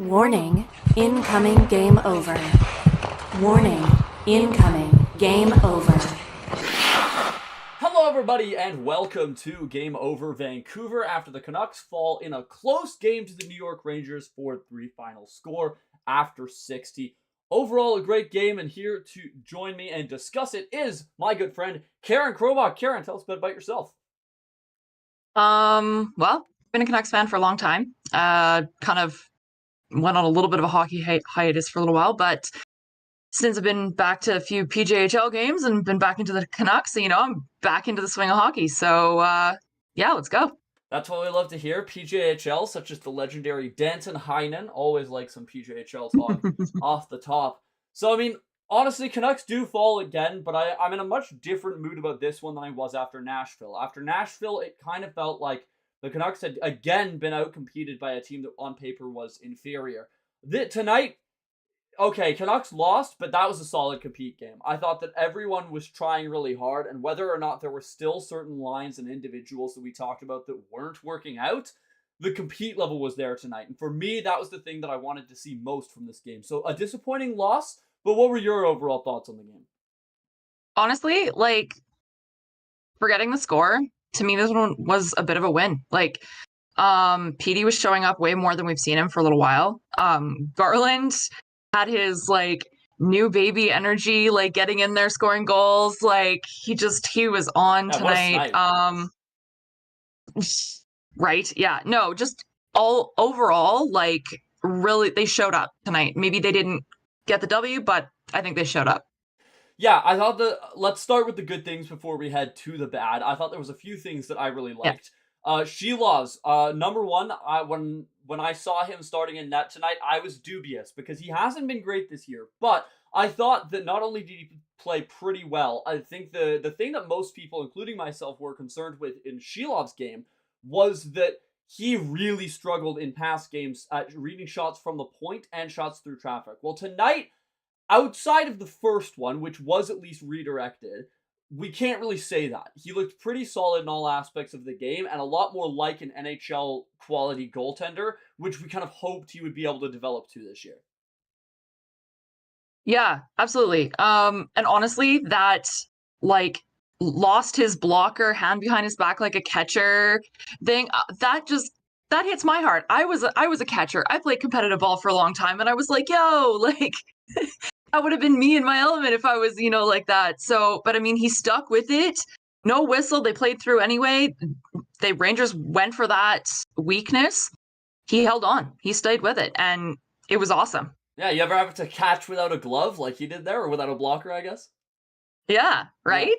Warning, incoming game over. Warning, incoming game over. Hello everybody and welcome to Game Over Vancouver after the Canucks fall in a close game to the New York Rangers 4-3 final score after 60. Overall, a great game, and here to join me and discuss it is my good friend Karen Krobach. Karen, tell us a bit about yourself. Well, been a Canucks fan for a long time. Kind of went on a little bit of a hockey hiatus for a little while, but since I've been back to a few PJHL games and been back into the Canucks, I'm back into the swing of hockey. So, yeah, let's go. That's what we love to hear. PJHL, such as the legendary Danton Heinen, always like some PJHL talk off the top. So, honestly, Canucks do fall again, but I'm in a much different mood about this one than I was after Nashville. After Nashville, it kind of felt like the Canucks had again been outcompeted by a team that on paper was inferior. Tonight, okay, Canucks lost, but that was a solid compete game. I thought that everyone was trying really hard, and whether or not there were still certain lines and individuals that we talked about that weren't working out, the compete level was there tonight. And for me, that was the thing that I wanted to see most from this game. So a disappointing loss, but what were your overall thoughts on the game? Honestly, forgetting the score, to me, this one was a bit of a win. Petey was showing up way more than we've seen him for a little while. Garland had his new baby energy, getting in there, scoring goals. He was on tonight. Right. Yeah. No, just all overall, really, they showed up tonight. Maybe they didn't get the W, but I think they showed up. Yeah, I thought let's start with the good things before we head to the bad. I thought there was a few things that I really liked. Yeah. Shilaw's, number one, when I saw him starting in net tonight, I was dubious because he hasn't been great this year. But I thought that not only did he play pretty well, I think the thing that most people, including myself, were concerned with in Shilov's game was that he really struggled in past games at reading shots from the point and shots through traffic. Well, tonight, outside of the first one, which was at least redirected, we can't really say that. He looked pretty solid in all aspects of the game and a lot more like an NHL quality goaltender, which we kind of hoped he would be able to develop to this year. Yeah, absolutely. And honestly, that lost his blocker, hand behind his back like a catcher thing, that hits my heart. I was a catcher. I played competitive ball for a long time, and I was like, that would have been me in my element if I was, like that. So, but he stuck with it. No whistle. They played through anyway. The Rangers went for that weakness. He held on. He stayed with it, and it was awesome. Yeah, you ever have to catch without a glove like he did there, or without a blocker, I guess? Yeah, right?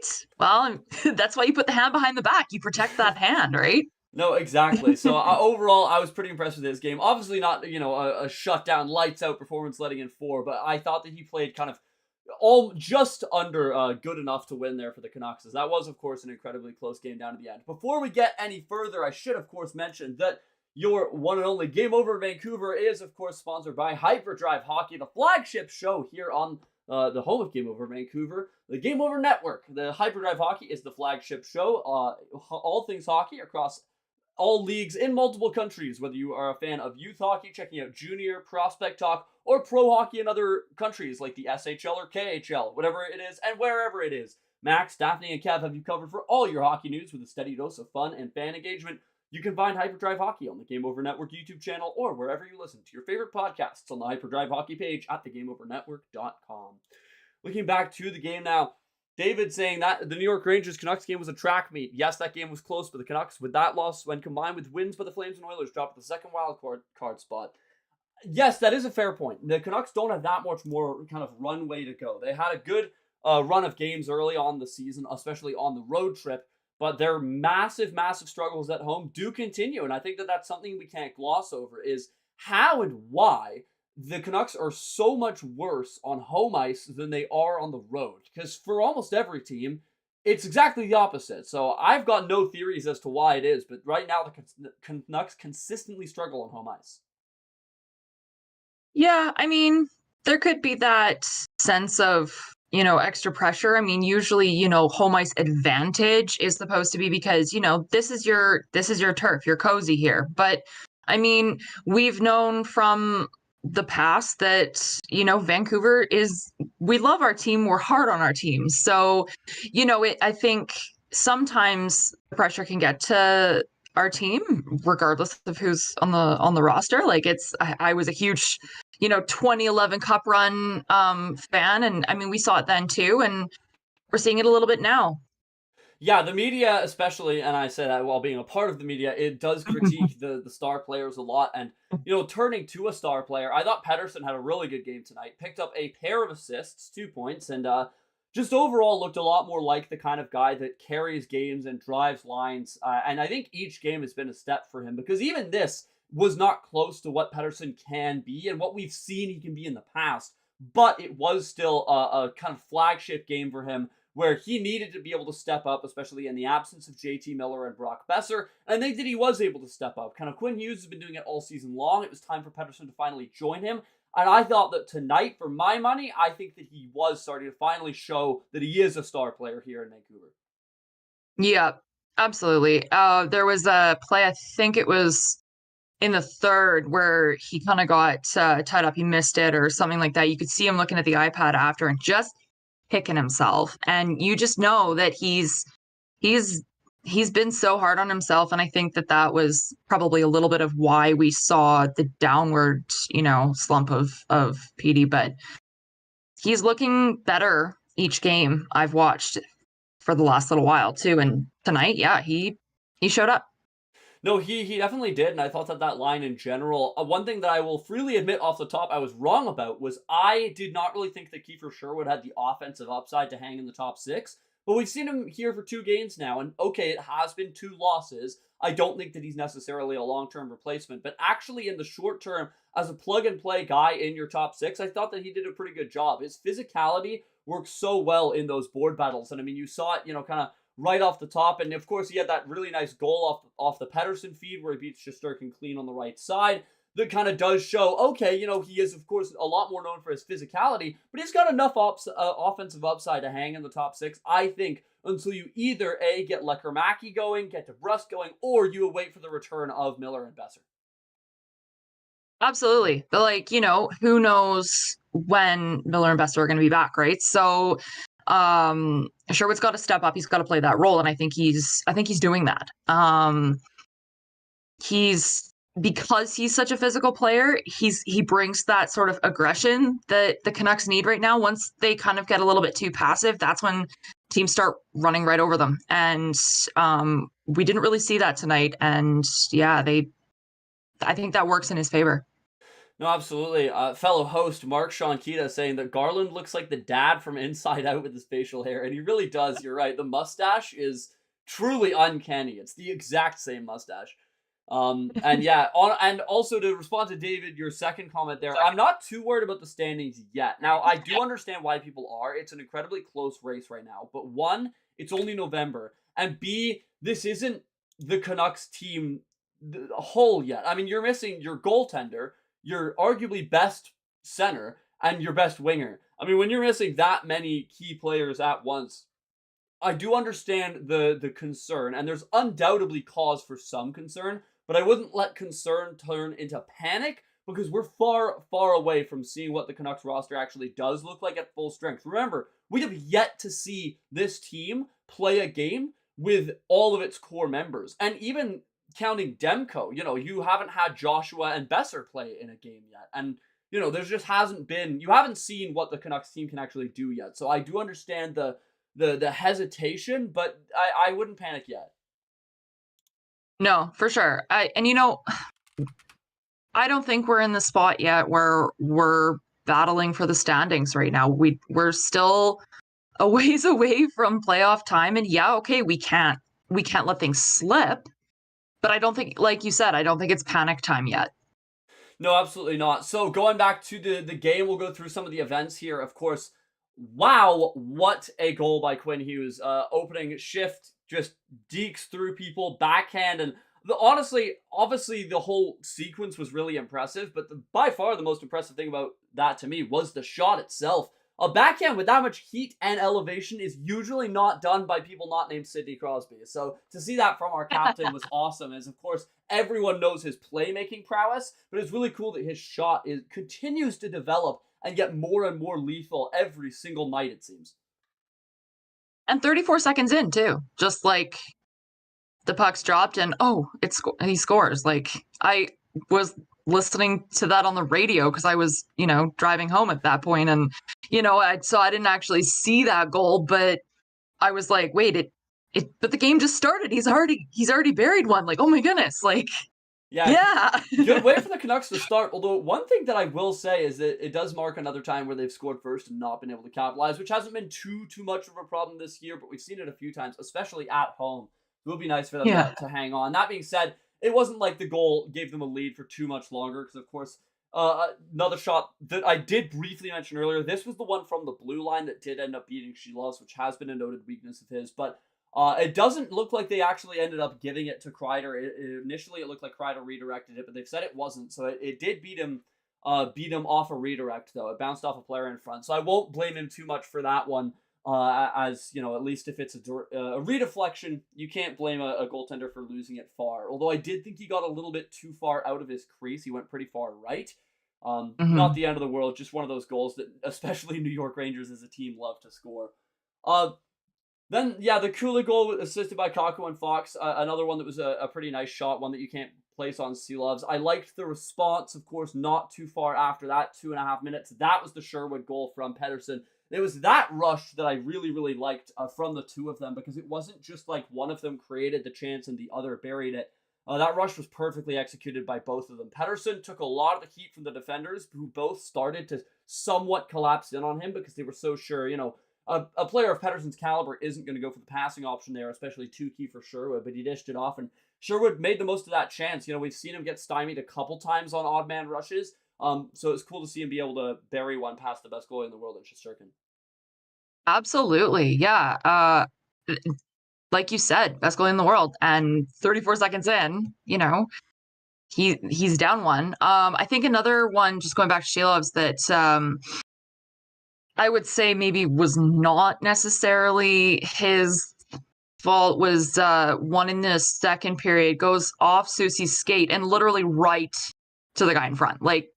Yeah. Well, that's why you put the hand behind the back. You protect that hand, right? No, exactly. So overall, I was pretty impressed with his game. Obviously not, a shutdown, lights out performance letting in 4, but I thought that he played kind of just under good enough to win there for the Canucks. As that was, of course, an incredibly close game down to the end. Before we get any further, I should, of course, mention that your one and only Game Over Vancouver is, of course, sponsored by Hyperdrive Hockey, the flagship show here on the home of Game Over Vancouver, the Game Over Network. The Hyperdrive Hockey is the flagship show. All things hockey across all leagues in multiple countries, whether you are a fan of youth hockey, checking out junior, prospect talk, or pro hockey in other countries like the SHL or KHL, whatever it is, and wherever it is. Max, Daphne, and Kev have you covered for all your hockey news with a steady dose of fun and fan engagement. You can find Hyperdrive Hockey on the Game Over Network YouTube channel or wherever you listen to your favorite podcasts on the Hyperdrive Hockey page at thegameovernetwork.com. Looking back to the game now, David saying that the New York Rangers Canucks game was a track meet. Yes, that game was close, but the Canucks, with that loss, when combined with wins by the Flames and Oilers, dropped the second wild card spot. Yes, that is a fair point. The Canucks don't have that much more kind of runway to go. They had a good run of games early on the season, especially on the road trip, but their massive, massive struggles at home do continue, and I think that that's something we can't gloss over, is how and why the Canucks are so much worse on home ice than they are on the road. Because for almost every team, it's exactly the opposite. So I've got no theories as to why it is, but right now the Canucks consistently struggle on home ice. Yeah, there could be that sense of, extra pressure. Usually, home ice advantage is supposed to be because, this is your turf, you're cozy here. But we've known from the past that, Vancouver we love our team, we're hard on our team. So, I think sometimes the pressure can get to our team, regardless of who's on the roster. Like I was a huge, 2011 Cup run fan, and I mean we saw it then too, and we're seeing it a little bit now. Yeah, the media especially, and I say that while being a part of the media, it does critique the star players a lot. And, turning to a star player, I thought Pettersson had a really good game tonight. Picked up a pair of assists, 2 points, and just overall looked a lot more like the kind of guy that carries games and drives lines. And I think each game has been a step for him, because even this was not close to what Pettersson can be and what we've seen he can be in the past. But it was still a kind of flagship game for him, where he needed to be able to step up, especially in the absence of JT Miller and Brock Besser. And I think that he was able to step up. Kind of Quinn Hughes has been doing it all season long. It was time for Pettersson to finally join him. And I thought that tonight, for my money, I think that he was starting to finally show that he is a star player here in Vancouver. Yeah, absolutely. There was a play, I think it was in the third, where he kind of got tied up. He missed it or something like that. You could see him looking at the iPad after and just picking himself. And you just know that he's been so hard on himself. And I think that was probably a little bit of why we saw the downward, slump of PD. But he's looking better each game I've watched for the last little while too. And tonight, yeah, he showed up. No, he definitely did, and I thought that line in general, one thing that I will freely admit off the top I was wrong about was I did not really think that Kiefer Sherwood had the offensive upside to hang in the top 6, but we've seen him here for 2 games now, and okay, it has been 2 losses. I don't think that he's necessarily a long-term replacement, but actually in the short term, as a plug-and-play guy in your top 6, I thought that he did a pretty good job. His physicality works so well in those board battles, and I mean, you saw it, kind of right off the top. And of course, he had that really nice goal off the Pettersson feed where he beats Shesterkin clean on the right side. That kind of does show, okay, he is, of course, a lot more known for his physicality, but he's got enough offensive upside to hang in the top 6, I think, until you either, A, get Lekkerimäki going, get DeBrusque going, or you await for the return of Miller and Besser. Absolutely. But, who knows when Miller and Besser are going to be back, right? So Sherwood's got to step up. He's got to play that role, and I think he's doing that. Because he's such a physical player, he brings that sort of aggression that the Canucks need right now. Once they kind of get a little bit too passive, that's when teams start running right over them. And we didn't really see that tonight. And yeah, I think that works in his favor. No, absolutely. Fellow host Mark Sianquita saying that Garland looks like the dad from Inside Out with his facial hair, and he really does. You're right. The mustache is truly uncanny. It's the exact same mustache. And yeah, and also to respond to David, your second comment there, I'm not too worried about the standings yet. Now, I do understand why people are. It's an incredibly close race right now. But 1, it's only November, and B, this isn't the Canucks team whole yet. I mean, you're missing your goaltender, your arguably best center, and your best winger. I mean, when you're missing that many key players at once, I do understand the concern, and there's undoubtedly cause for some concern, but I wouldn't let concern turn into panic, because we're far, far away from seeing what the Canucks roster actually does look like at full strength. Remember, we have yet to see this team play a game with all of its core members, and even counting Demko, you haven't had Joshua and Besser play in a game yet. And, there just hasn't been, you haven't seen what the Canucks team can actually do yet. So I do understand the hesitation, but I wouldn't panic yet. No, for sure. I don't think we're in the spot yet where we're battling for the standings right now. We're still a ways away from playoff time. And yeah, okay, we can't let things slip. But I don't think, like you said, I don't think it's panic time yet. No, absolutely not. So going back to the game, we'll go through some of the events here. Of course, wow, what a goal by Quinn Hughes. Opening shift, just dekes through people, backhand, and obviously the whole sequence was really impressive, but by far the most impressive thing about that to me was the shot itself. a backhand with that much heat and elevation is usually not done by people not named Sidney Crosby. So to see that from our captain was awesome, as of course everyone knows his playmaking prowess, but it's really cool that his shot continues to develop and get more and more lethal every single night, it seems. And 34 seconds in too, just like the puck's dropped and he scores. Like I was listening to that on the radio because I was, driving home at that point, and so I didn't actually see that goal, but I was like, wait, but the game just started. He's already buried one. Like, oh my goodness, like. Yeah. Good way for the Canucks to start. Although one thing that I will say is that it does mark another time where they've scored first and not been able to capitalize, which hasn't been too much of a problem this year, but we've seen it a few times, especially at home. It will be nice for them to hang on. That being said, it wasn't like the goal gave them a lead for too much longer, because of course, another shot that I did briefly mention earlier, this was the one from the blue line that did end up beating Shilovs, which has been a noted weakness of his, but it doesn't look like they actually ended up giving it to Kreider. Initially, it looked like Kreider redirected it, but they've said it wasn't. So it did beat him off a redirect, though. It bounced off a player in front. So I won't blame him too much for that one, as, at least if it's a redeflection, you can't blame a goaltender for losing it far. Although I did think he got a little bit too far out of his crease. He went pretty far right. Not the end of the world, just one of those goals that especially New York Rangers as a team love to score. Then, the Kula goal assisted by Kakko and Fox, another one that was a pretty nice shot, one that you can't place on Sealoves. I liked the response, of course, not too far after that, 2.5 minutes. That was the Sherwood goal from Pettersson. It was that rush that I really, really liked from the two of them, because it wasn't just like one of them created the chance and the other buried it. That rush was perfectly executed by both of them. Pettersson took a lot of the heat from the defenders, who both started to somewhat collapse in on him because they were so sure, a player of Pettersson's caliber isn't going to go for the passing option there, especially too key for Sherwood, but he dished it off, and Sherwood made the most of that chance. We've seen him get stymied a couple times on odd man rushes, so it's cool to see him be able to bury one past the best goalie in the world in Shesterkin. Absolutely, yeah. Like you said, best goalie in the world, and 34 seconds in, he's down one. I think another one, just going back to Shilovs, that I would say maybe was not necessarily his fault, was one in the second period, goes off Susie's skate and literally right to the guy in front. Like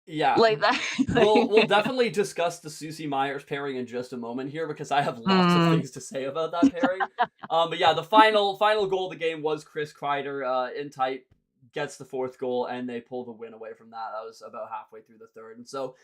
that. We'll definitely discuss the Susie Myers pairing in just a moment here, because I have lots of things to say about that pairing. But the final goal of the game was Chris Kreider in tight, gets the fourth goal, and they pull the win away from that. That was about halfway through the third. And so,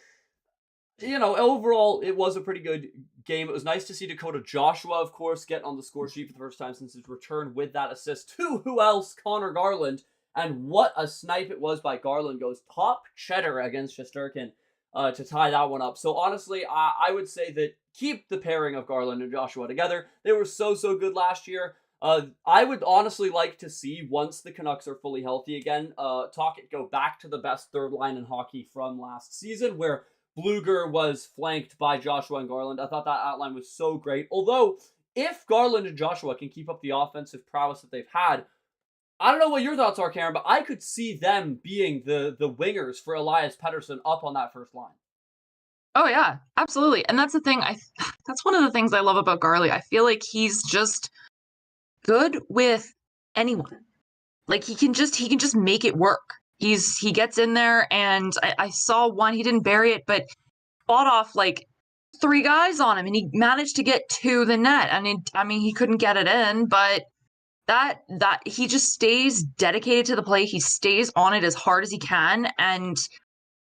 overall, it was a pretty good game. It was nice to see Dakota Joshua, of course, get on the score sheet for the first time since his return with that assist to who else? Connor Garland. And what a snipe it was by Garland. Goes top cheddar against Shesterkin to tie that one up. So honestly, I would say that keep the pairing of Garland and Joshua together. They were so good last year. I would honestly like to see, once the Canucks are fully healthy again, Tocchet go back to the best third line in hockey from last season, where Bluger was flanked by Joshua and Garland. I thought that outline was so great. Although, if Garland and Joshua can keep up the offensive prowess that they've had, I don't know what your thoughts are, Karen, but I could see them being the wingers for Elias Pettersson up on that first line. Oh yeah, absolutely. And that's the thing. That's one of the things I love about Garley. I feel like he's just good with anyone. Like he can just make it work. He gets in there, and I saw one, he didn't bury it, but fought off like 3 guys on him, and he managed to get to the net. And he couldn't get it in, but that he just stays dedicated to the play. He stays on it as hard as he can, and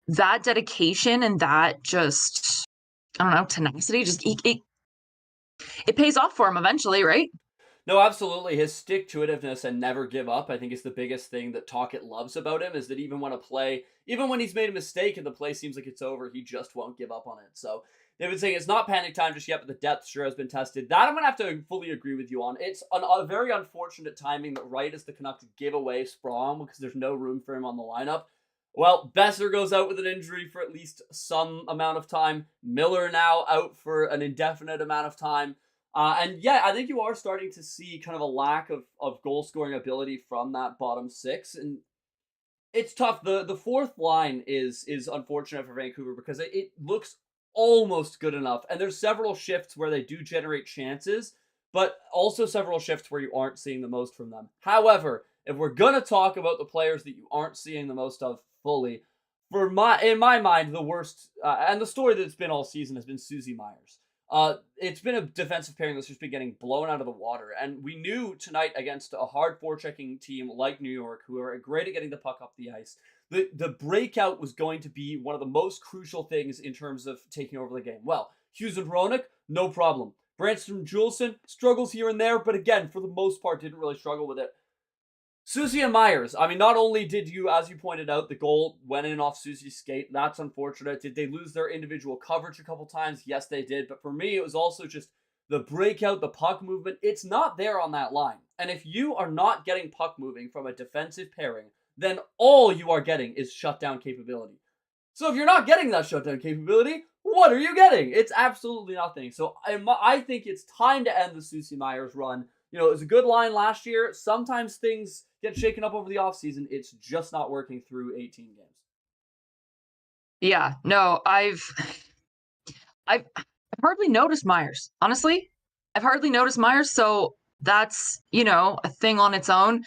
that dedication and that just, I don't know, tenacity, just it pays off for him eventually, right? No, absolutely. His stick-to-itiveness and never give up, I think, is the biggest thing that Tocchet loves about him, is that even when he's made a mistake and the play seems like it's over, he just won't give up on it. So they've been saying it's not panic time just yet, but the depth sure has been tested. That I'm going to have to fully agree with you on. It's a very unfortunate timing that right as the Canucks give away Sprong, because there's no room for him on the lineup, well, Besser goes out with an injury for at least some amount of time. Miller now out for an indefinite amount of time. And I think you are starting to see kind of a lack of goal-scoring ability from that bottom six. And it's tough. The fourth line is unfortunate for Vancouver, because it looks almost good enough. And there's several shifts where they do generate chances, but also several shifts where you aren't seeing the most from them. However, if we're going to talk about the players that you aren't seeing the most of fully, in my mind, the worst, and the story that's been all season has been Susie Myers. It's been a defensive pairing that's just been getting blown out of the water. And we knew tonight against a hard forechecking team like New York, who are great at getting the puck up the ice, the breakout was going to be one of the most crucial things in terms of taking over the game. Well, Hughes and Hronek, no problem. Branstrom Juleson struggles here and there, but again, for the most part, didn't really struggle with it. Susie and Myers, I mean, not only did you, as you pointed out, the goal went in off Susie's skate. That's unfortunate. Did they lose their individual coverage a couple times? Yes, they did. But for me, it was also just the breakout, the puck movement. It's not there on that line. And if you are not getting puck moving from a defensive pairing, then all you are getting is shutdown capability. So if you're not getting that shutdown capability, what are you getting? It's absolutely nothing. So I think it's time to end the Susie Myers run. You know, it was a good line last year. Sometimes things get shaken up over the offseason. It's just not working through 18 games. Yeah, no, I've hardly noticed Myers. Honestly, I've hardly noticed Myers, so that's, you know, a thing on its own.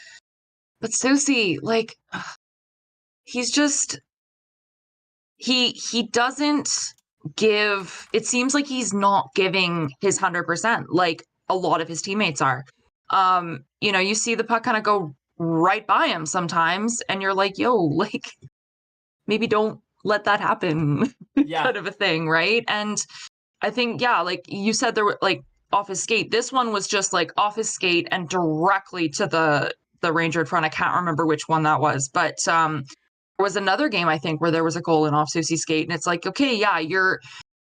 But Susie, like, he's just he doesn't give. It seems like he's not giving his 100%, like a lot of his teammates are. You know, you see the puck kind of go right by him sometimes, and you're like, yo, like, maybe don't let that happen. Yeah. Kind of a thing, right? And I think, yeah, like you said, there were like off his skate. This one was just like off his skate and directly to the Ranger in front. I can't remember which one that was, but there was another game, I think, where there was a goal in off Susie's skate, and it's like, okay, yeah, you're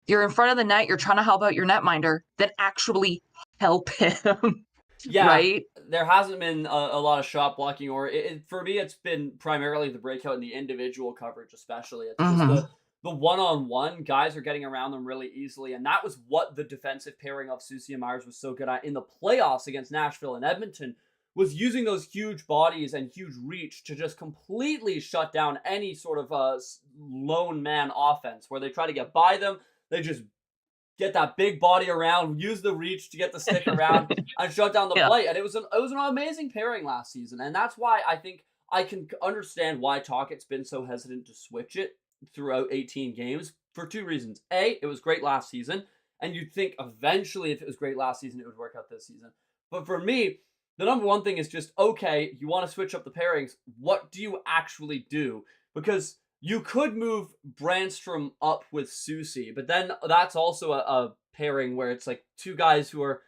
in front of the net, you're trying to help out your netminder, then actually help him. Yeah, right? There hasn't been a lot of shot blocking, or for me, it's been primarily the breakout and the individual coverage, especially. It's just the one-on-one guys are getting around them really easily, and that was what the defensive pairing of Susie and Myers was so good at in the playoffs against Nashville and Edmonton, was using those huge bodies and huge reach to just completely shut down any sort of lone man offense where they try to get by them. They just get that big body around, use the reach to get the stick around, and shut down the play. And it was an amazing pairing last season, and that's why I think I can understand why Talkett's been so hesitant to switch it throughout 18 games for two reasons. A, it was great last season, and you'd think eventually if it was great last season, it would work out this season. But for me, the number one thing is just, okay, you want to switch up the pairings. What do you actually do? Because you could move Branstrom up with Susie, but then that's also a pairing where it's like two guys who are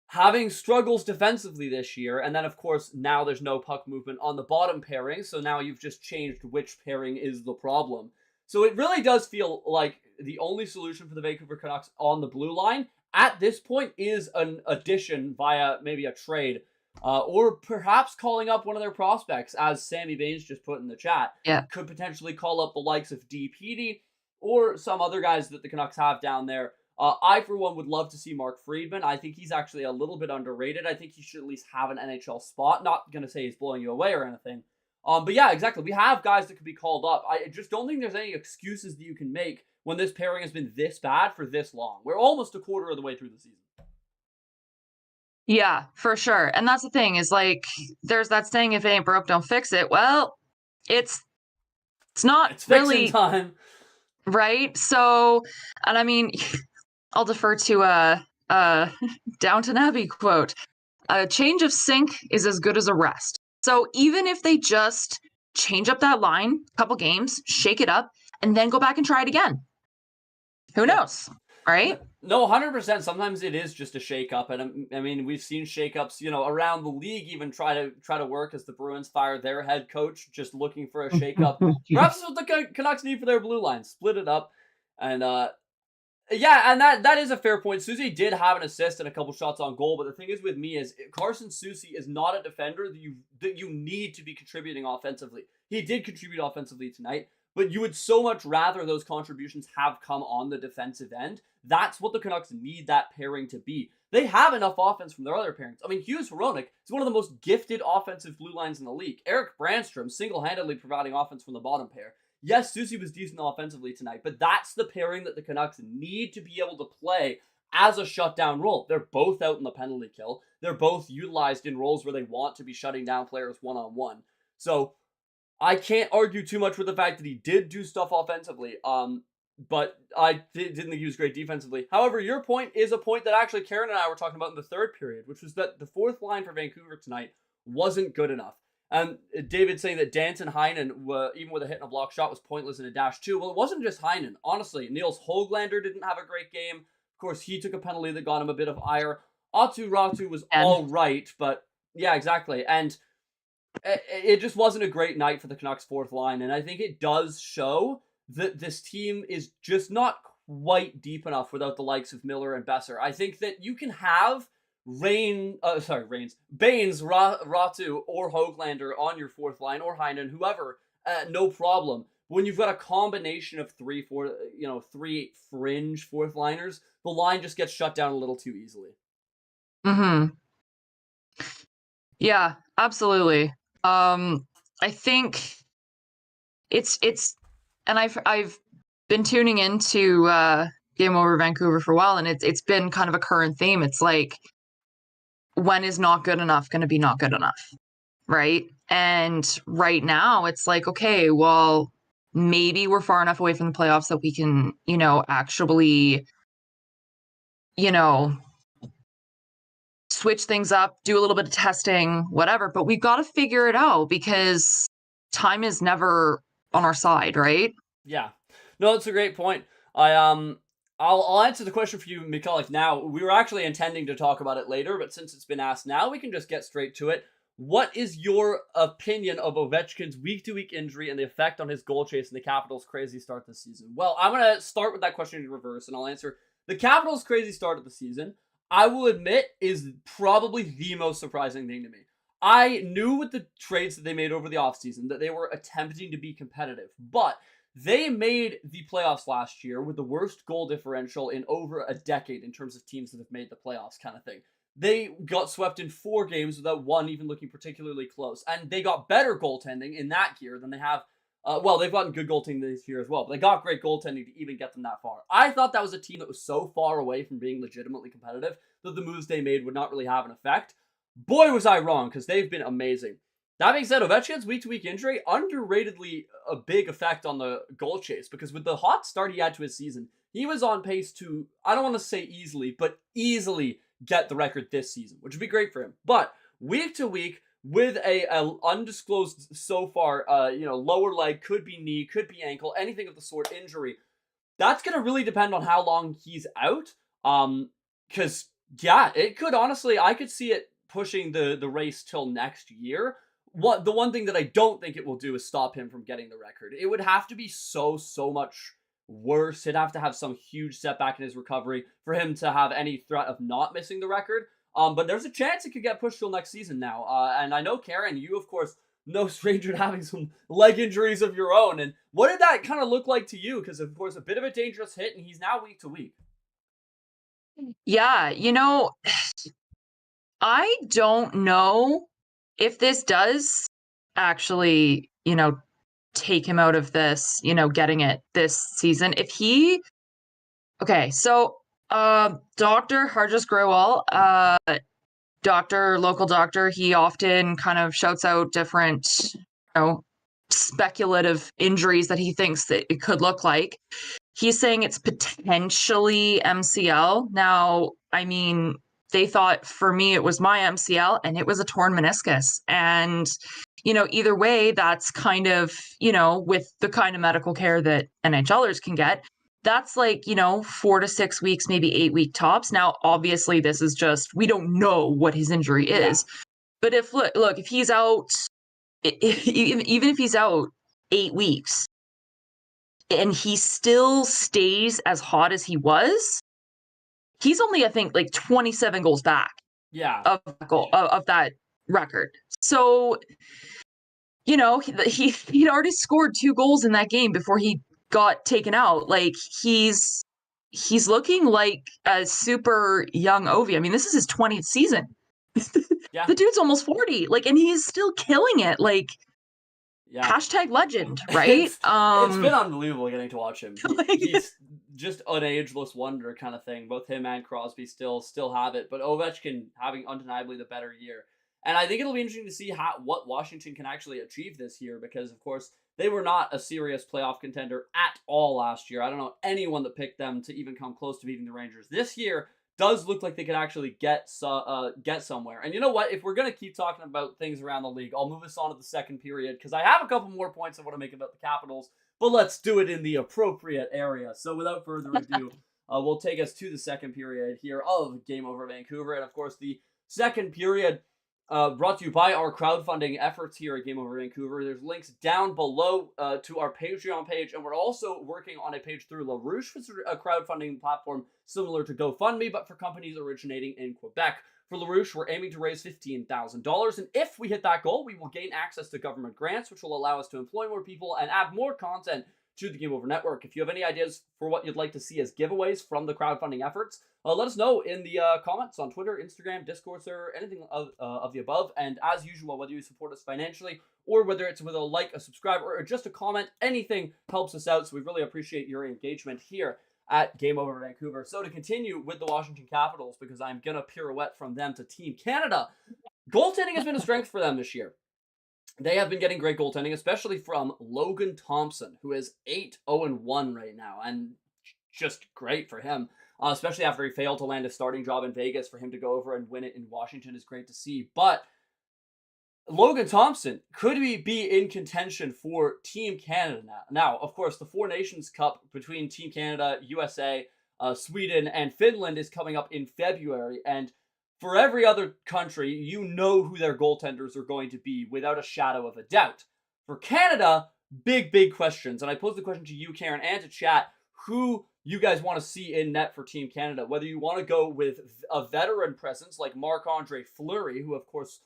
having struggles defensively this year. And then, of course, now there's no puck movement on the bottom pairing. So now you've just changed which pairing is the problem. So it really does feel like the only solution for the Vancouver Canucks on the blue line at this point is an addition via maybe a trade. Or perhaps calling up one of their prospects, as Sammy Baines just put in the chat. Yeah. Could potentially call up the likes of DPD or some other guys that the Canucks have down there. I, for one, would love to see Mark Friedman. I think he's actually a little bit underrated. I think he should at least have an NHL spot. Not going to say he's blowing you away or anything. But yeah, exactly. We have guys that could be called up. I just don't think there's any excuses that you can make when this pairing has been this bad for this long. We're almost a quarter of the way through the season. Yeah, for sure. And that's the thing is, like, there's that saying, if it ain't broke, don't fix it. Well, it's not It's really fixing time. Right. So, and I mean, I'll defer to a Downton Abbey quote. A change of sync is as good as a rest. So even if they just change up that line, couple games, shake it up, and then go back and try it again, who knows? Right? No, 100%. Sometimes it is just a shake-up, and I mean, we've seen shake-ups, you know, around the league even try to work as the Bruins fire their head coach, just looking for a shake-up. Perhaps that's what the Canucks need for their blue line. Split it up, and yeah, and that is a fair point. Susie did have an assist and a couple shots on goal, but the thing is with me is Carson Susie is not a defender that you need to be contributing offensively. He did contribute offensively tonight, but you would so much rather those contributions have come on the defensive end. That's what the Canucks need that pairing to be. They have enough offense from their other pairings. I mean, Hughes Hronek is one of the most gifted offensive blue lines in the league. Erik Brannstrom single-handedly providing offense from the bottom pair. Yes, Susie was decent offensively tonight, but that's the pairing that the Canucks need to be able to play as a shutdown role. They're both out in the penalty kill. They're both utilized in roles where they want to be shutting down players one-on-one. So I can't argue too much with the fact that he did do stuff offensively. But I didn't think he was great defensively. However, your point is a point that actually Karen and I were talking about in the third period, which was that the fourth line for Vancouver tonight wasn't good enough. And David saying that Danton Heinen, even with a hit and a block shot, was pointless in a dash too. Well, it wasn't just Heinen. Honestly, Niels Höglander didn't have a great game. Of course, he took a penalty that got him a bit of ire. Aatu Räty was all right, but yeah, exactly. And it just wasn't a great night for the Canucks' fourth line. And I think it does show that this team is just not quite deep enough without the likes of Miller and Besser. I think that you can have Baines, Räty, or Höglander on your fourth line, or Heinen, whoever, no problem. When you've got a combination of three fringe fourth liners, the line just gets shut down a little too easily. Mm-hmm. Yeah, absolutely. I think it's and I've been tuning into Game Over Vancouver for a while, and it's been kind of a current theme. It's like, when is not good enough going to be not good enough, right? And right now it's like, okay, well, maybe we're far enough away from the playoffs that we can, actually, switch things up, do a little bit of testing, whatever, but we've got to figure it out because time is never on our side, right? Yeah. No, that's a great point. I'll answer the question for you, Mikhail, now. We were actually intending to talk about it later, but since it's been asked now, we can just get straight to it. What is your opinion of Ovechkin's week-to-week injury and the effect on his goal chase and the Capitals' crazy start this season? Well, I'm going to start with that question in reverse, and I'll answer. The Capitals' crazy start of the season, I will admit, is probably the most surprising thing to me. I knew with the trades that they made over the offseason that they were attempting to be competitive, but they made the playoffs last year with the worst goal differential in over a decade in terms of teams that have made the playoffs, kind of thing. They got swept in 4 games without one even looking particularly close, and they got better goaltending in that year than they have. They've gotten good goaltending this year as well, but they got great goaltending to even get them that far. I thought that was a team that was so far away from being legitimately competitive that the moves they made would not really have an effect. Boy, was I wrong, because they've been amazing. That being said, Ovechkin's week-to-week injury, underratedly a big effect on the goal chase, because with the hot start he had to his season, he was on pace to, I don't want to say easily, but easily get the record this season, which would be great for him. But week-to-week, with a undisclosed so far, lower leg, could be knee, could be ankle, anything of the sort injury, that's going to really depend on how long he's out. Because, yeah, it could honestly, I could see it pushing the race till next year. The one thing that I don't think it will do is stop him from getting the record. It would have to be so much worse. He'd have to have some huge setback in his recovery for him to have any threat of not missing the record. But there's a chance it could get pushed till next season now. And I know, Karen, you, of course, no stranger to having some leg injuries of your own. And what did that kind of look like to you? Because, of course, a bit of a dangerous hit, and he's now week to week. Yeah, I don't know if this does actually, take him out of this, getting it this season. So Dr. Harjas Grewal, local doctor, he often kind of shouts out different, speculative injuries that he thinks that it could look like. He's saying it's potentially MCL. Now, I mean, they thought for me it was my MCL, and it was a torn meniscus. And, either way, that's kind of, with the kind of medical care that NHLers can get, that's like, 4 to 6 weeks, maybe 8-week tops. Now, obviously, this is just, we don't know what his injury is. Yeah. But if he's out, even if he's out 8 weeks, and he still stays as hot as he was, he's only, I think, like 27 goals back. Yeah. Of that record. So, he'd already scored 2 goals in that game before he got taken out. Like, he's looking like a super young Ovi. I mean, this is his 20th season. Yeah. The dude's almost 40. Like, and he's still killing it. Like, Yeah. Hashtag legend, right? It's been unbelievable getting to watch him. Like- He's just an ageless wonder kind of thing. Both him and Crosby still have it, but Ovechkin having undeniably the better year. And I think it'll be interesting to see what Washington can actually achieve this year, because of course they were not a serious playoff contender at all last year. I don't know anyone that picked them to even come close to beating the Rangers. This year does look like they could actually get somewhere. And you know what? If we're going to keep talking about things around the league, I'll move us on to the second period, because I have a couple more points I want to make about the Capitals, but let's do it in the appropriate area. So without further ado, we'll take us to the second period here of Game Over Vancouver. And of course, the second period brought to you by our crowdfunding efforts here at Game Over Vancouver. There's links down below to our Patreon page, and we're also working on a page through LaRouche, which is a crowdfunding platform similar to GoFundMe, but for companies originating in Quebec. For LaRouche, we're aiming to raise $15,000, and if we hit that goal, we will gain access to government grants, which will allow us to employ more people and add more content to the Game Over Network. If you have any ideas for what you'd like to see as giveaways from the crowdfunding efforts, let us know in the comments on Twitter, Instagram, Discord, or anything of the above. And as usual, whether you support us financially or whether it's with a like, a subscribe, or just a comment, anything helps us out. So we really appreciate your engagement here at Game Over Vancouver. So to continue with the Washington Capitals, because I'm going to pirouette from them to Team Canada, goaltending has been a strength for them this year. They have been getting great goaltending, especially from Logan Thompson, who is 8-0-1 right now, and just great for him, especially after he failed to land a starting job in Vegas. For him to go over and win it in Washington is great to see. But Logan Thompson could be in contention for Team Canada now. Now, of course, the Four Nations Cup between Team Canada, USA, Sweden, and Finland is coming up in February, and for every other country, you know who their goaltenders are going to be without a shadow of a doubt. For Canada, big questions. And I posed the question to you, Karen, and to chat, who you guys want to see in net for Team Canada. Whether you want to go with a veteran presence like Marc-Andre Fleury, who, of course,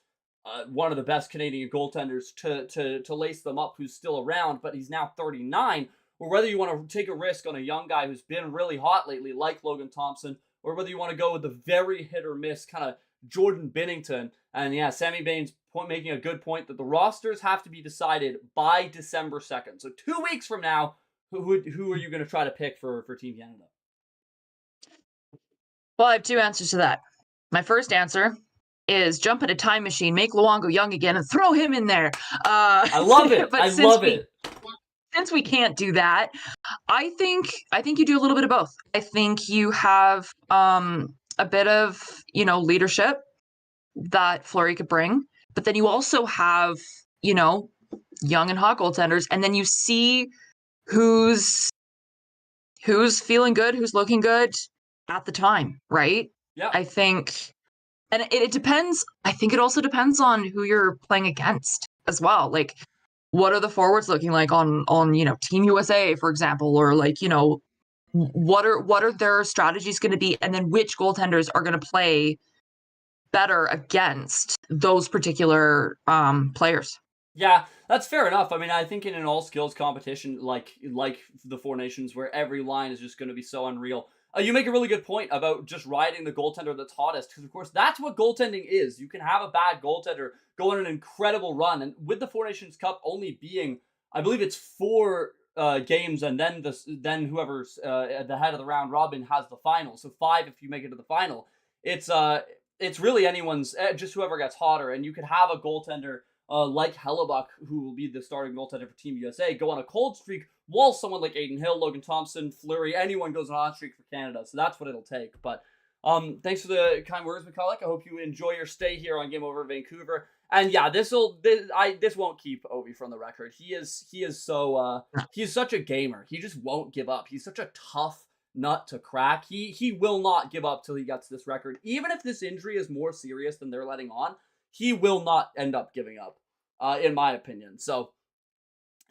one of the best Canadian goaltenders to lace them up, who's still around, but he's now 39, or whether you want to take a risk on a young guy who's been really hot lately, like Logan Thompson, or whether you want to go with the very hit-or-miss kind of Jordan Binnington. And yeah, Sammy Bain's making a good point that the rosters have to be decided by December 2nd. So 2 weeks from now, who are you going to try to pick for Team Canada? Well, I have two answers to that. My first answer is jump in a time machine, make Luongo young again, and throw him in there. I love it. But I love it. Since we can't do that, I think you do a little bit of both. I think you have a bit of, leadership that Fleury could bring, but then you also have, young and hot goaltenders, and then you see who's feeling good, who's looking good at the time, right? Yeah. I think, and it depends. I think it also depends on who you're playing against as well. Like, what are the forwards looking like on Team USA, for example, or what are their strategies going to be, and then which goaltenders are going to play better against those particular players. Yeah, that's fair enough. I mean, I think in an all-skills competition like the Four Nations, where every line is just going to be so unreal, you make a really good point about just riding the goaltender that's hottest, because, of course, that's what goaltending is. You can have a bad goaltender go on an incredible run, and with the Four Nations Cup only being, I believe it's 4 games, and then whoever's at the head of the round robin has the final. So 5 if you make it to the final. It's really anyone's, just whoever gets hotter, and you could have a goaltender like Hellebuck, who will be the starting goaltender for Team USA, go on a cold streak, while someone like Aiden Hill, Logan Thompson, Fleury, anyone goes on a hot streak for Canada. So that's what it'll take. But thanks for the kind words, McCulloch. I hope you enjoy your stay here on Game Over Vancouver. And yeah, this won't keep Ovi from the record. He's such a gamer. He just won't give up. He's such a tough nut to crack. He will not give up till he gets this record. Even if this injury is more serious than they're letting on, he will not end up giving up, in my opinion. So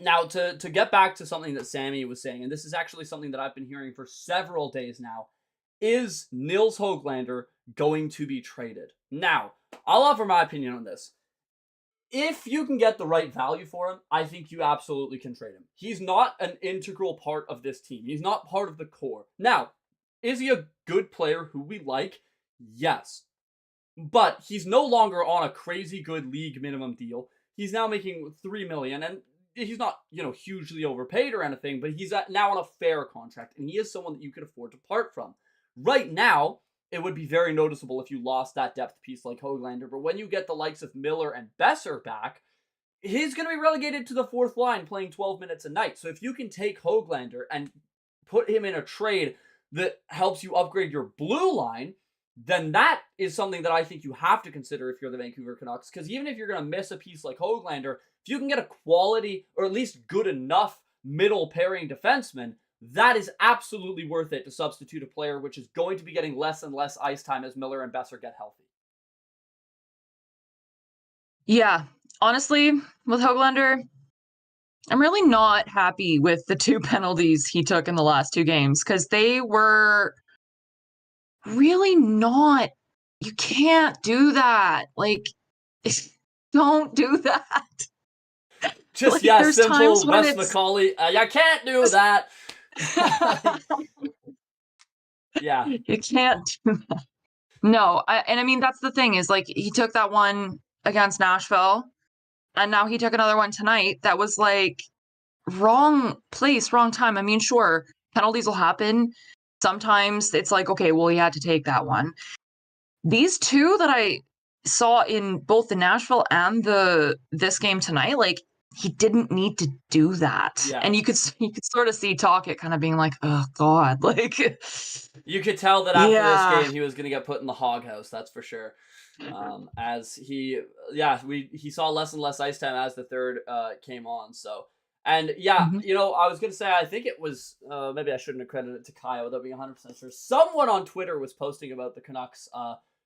now to get back to something that Sammy was saying, and this is actually something that I've been hearing for several days now, is Nils Höglander going to be traded? Now, I'll offer my opinion on this. If you can get the right value for him, I think you absolutely can trade him. He's not an integral part of this team. He's not part of the core. Now, is he a good player who we like? Yes. But he's no longer on a crazy good league minimum deal. He's now making $3 million, and he's not, hugely overpaid or anything, but he's now on a fair contract, and he is someone that you could afford to part from. Right now, it would be very noticeable if you lost that depth piece like Höglander, but when you get the likes of Miller and Besser back, he's going to be relegated to the fourth line playing 12 minutes a night. So if you can take Höglander and put him in a trade that helps you upgrade your blue line, then that is something that I think you have to consider if you're the Vancouver Canucks. Because even if you're going to miss a piece like Höglander, if you can get a quality or at least good enough middle pairing defenseman, that is absolutely worth it to substitute a player which is going to be getting less and less ice time as Miller and Besser get healthy. Yeah, honestly, with Höglander, I'm really not happy with the 2 penalties he took in the last 2 games because they were really not. You can't do that. Like, don't do that. Just, there's simple times when Wes Macaulay. You can't do that. Yeah. You can't do that. No, I mean, that's the thing is, like, he took that one against Nashville, and now he took another one tonight that was, like, wrong place, wrong time. I mean, sure, penalties will happen. Sometimes it's like, okay, well, he had to take that one. These 2 that I saw in both the Nashville and this game tonight, like, he didn't need to do that. Yeah. And you could sort of see Tocchet kind of being like, oh God, like you could tell that after this game he was going to get put in the hog house, that's for sure. As he saw less and less ice time as the third came on. So, and I was going to say, I think it was, maybe I shouldn't have credited it to Kaja without being 100% sure. Someone on Twitter was posting about the Canucks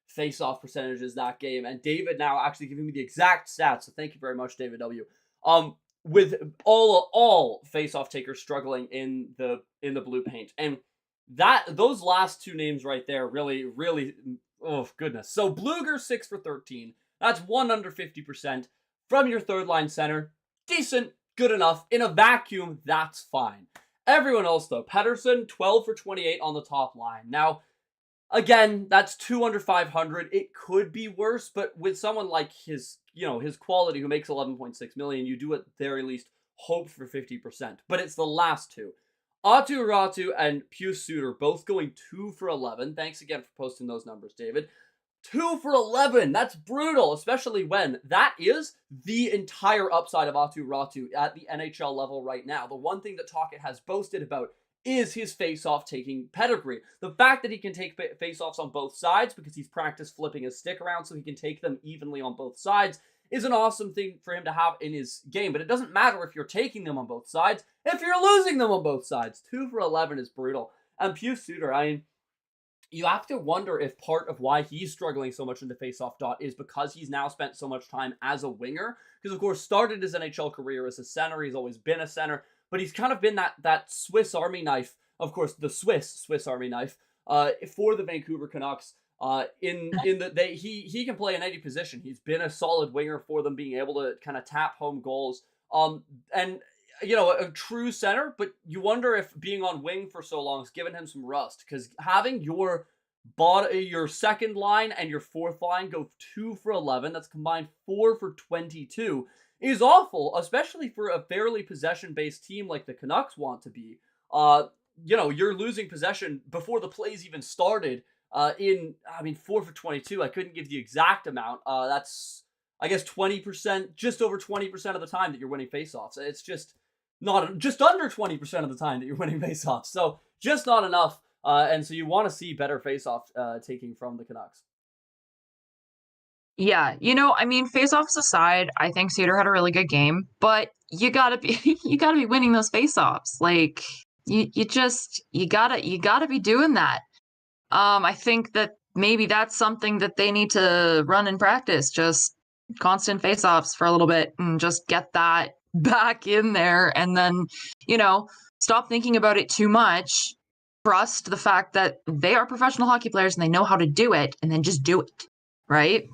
face-off percentages that game, and David now actually giving me the exact stats, so thank you very much, David W. With all face-off takers struggling in the blue paint, and those last 2 names right there really, really, oh goodness. So Bluger 6 for 13, that's 1 under 50% from your third line center. Decent, good enough. In a vacuum, that's fine. Everyone else though, Pettersson 12 for 28 on the top line. Now, again, that's 2 under 500. It could be worse, but with someone like his quality who makes 11.6 million, you do at the very least hope for 50%. But it's the last 2. Aatu Ratu and Pius Suter both going 2 for 11. Thanks again for posting those numbers, David. 2 for 11. That's brutal, especially when that is the entire upside of Aatu Ratu at the NHL level right now. The one thing that Tocchet has boasted about is his face-off taking pedigree. The fact that he can take face-offs on both sides because he's practiced flipping his stick around so he can take them evenly on both sides is an awesome thing for him to have in his game. But it doesn't matter if you're taking them on both sides, if you're losing them on both sides. 2 for 11 is brutal. And Pius Suter, I mean, you have to wonder if part of why he's struggling so much in the face-off dot is because he's now spent so much time as a winger. Because, of course, started his NHL career as a center. He's always been a center. But he's kind of been that Swiss Army knife, of course, the Swiss Army knife, for the Vancouver Canucks. He can play in any position. He's been a solid winger for them, being able to kind of tap home goals. And a true center. But you wonder if being on wing for so long has given him some rust, because having your second line and your fourth line go 2 for 11, that's combined 4 for 22. Is awful, especially for a fairly possession-based team like the Canucks want to be. You're losing possession before the plays even started. 4 for 22. I couldn't give the exact amount. That's, I guess, 20%, just over 20% of the time that you're winning faceoffs. It's just under 20% of the time that you're winning faceoffs. So just not enough. And so you want to see better faceoff taking from the Canucks. Yeah, face-offs aside, I think Suter had a really good game, but you gotta be winning those face-offs. Like you gotta be doing that. I think that maybe that's something that they need to run in practice, just constant face-offs for a little bit and just get that back in there, and then stop thinking about it too much. Trust the fact that they are professional hockey players and they know how to do it, and then just do it, right?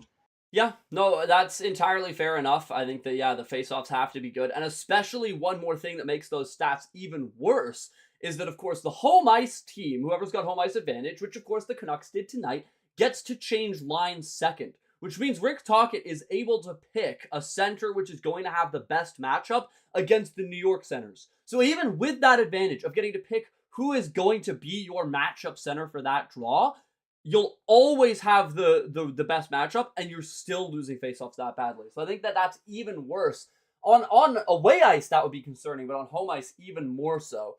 Yeah, no, that's entirely fair enough. I think that, the faceoffs have to be good. And especially one more thing that makes those stats even worse is that, of course, the home ice team, whoever's got home ice advantage, which, of course, the Canucks did tonight, gets to change lines second, which means Rick Tocchet is able to pick a center which is going to have the best matchup against the New York centers. So even with that advantage of getting to pick who is going to be your matchup center for that draw, you'll always have the best matchup, and you're still losing faceoffs that badly. So I think that that's even worse. On away ice, that would be concerning, but on home ice, even more so.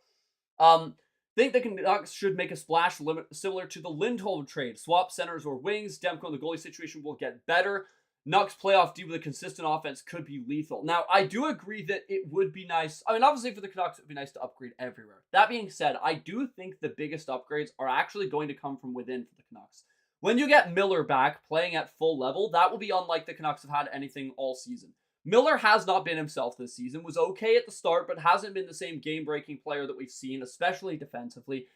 Think the Canucks should make a splash similar to the Lindholm trade. Swap centers or wings. Demko in the goalie situation will get better. Nucks playoff D with a consistent offense could be lethal. Now, I do agree that it would be nice. I mean, obviously for the Canucks, it would be nice to upgrade everywhere. That being said, I do think the biggest upgrades are actually going to come from within for the Canucks. When you get Miller back playing at full level, that will be unlike the Canucks have had anything all season. Miller has not been himself this season, was okay at the start, but hasn't been the same game-breaking player that we've seen, especially defensively.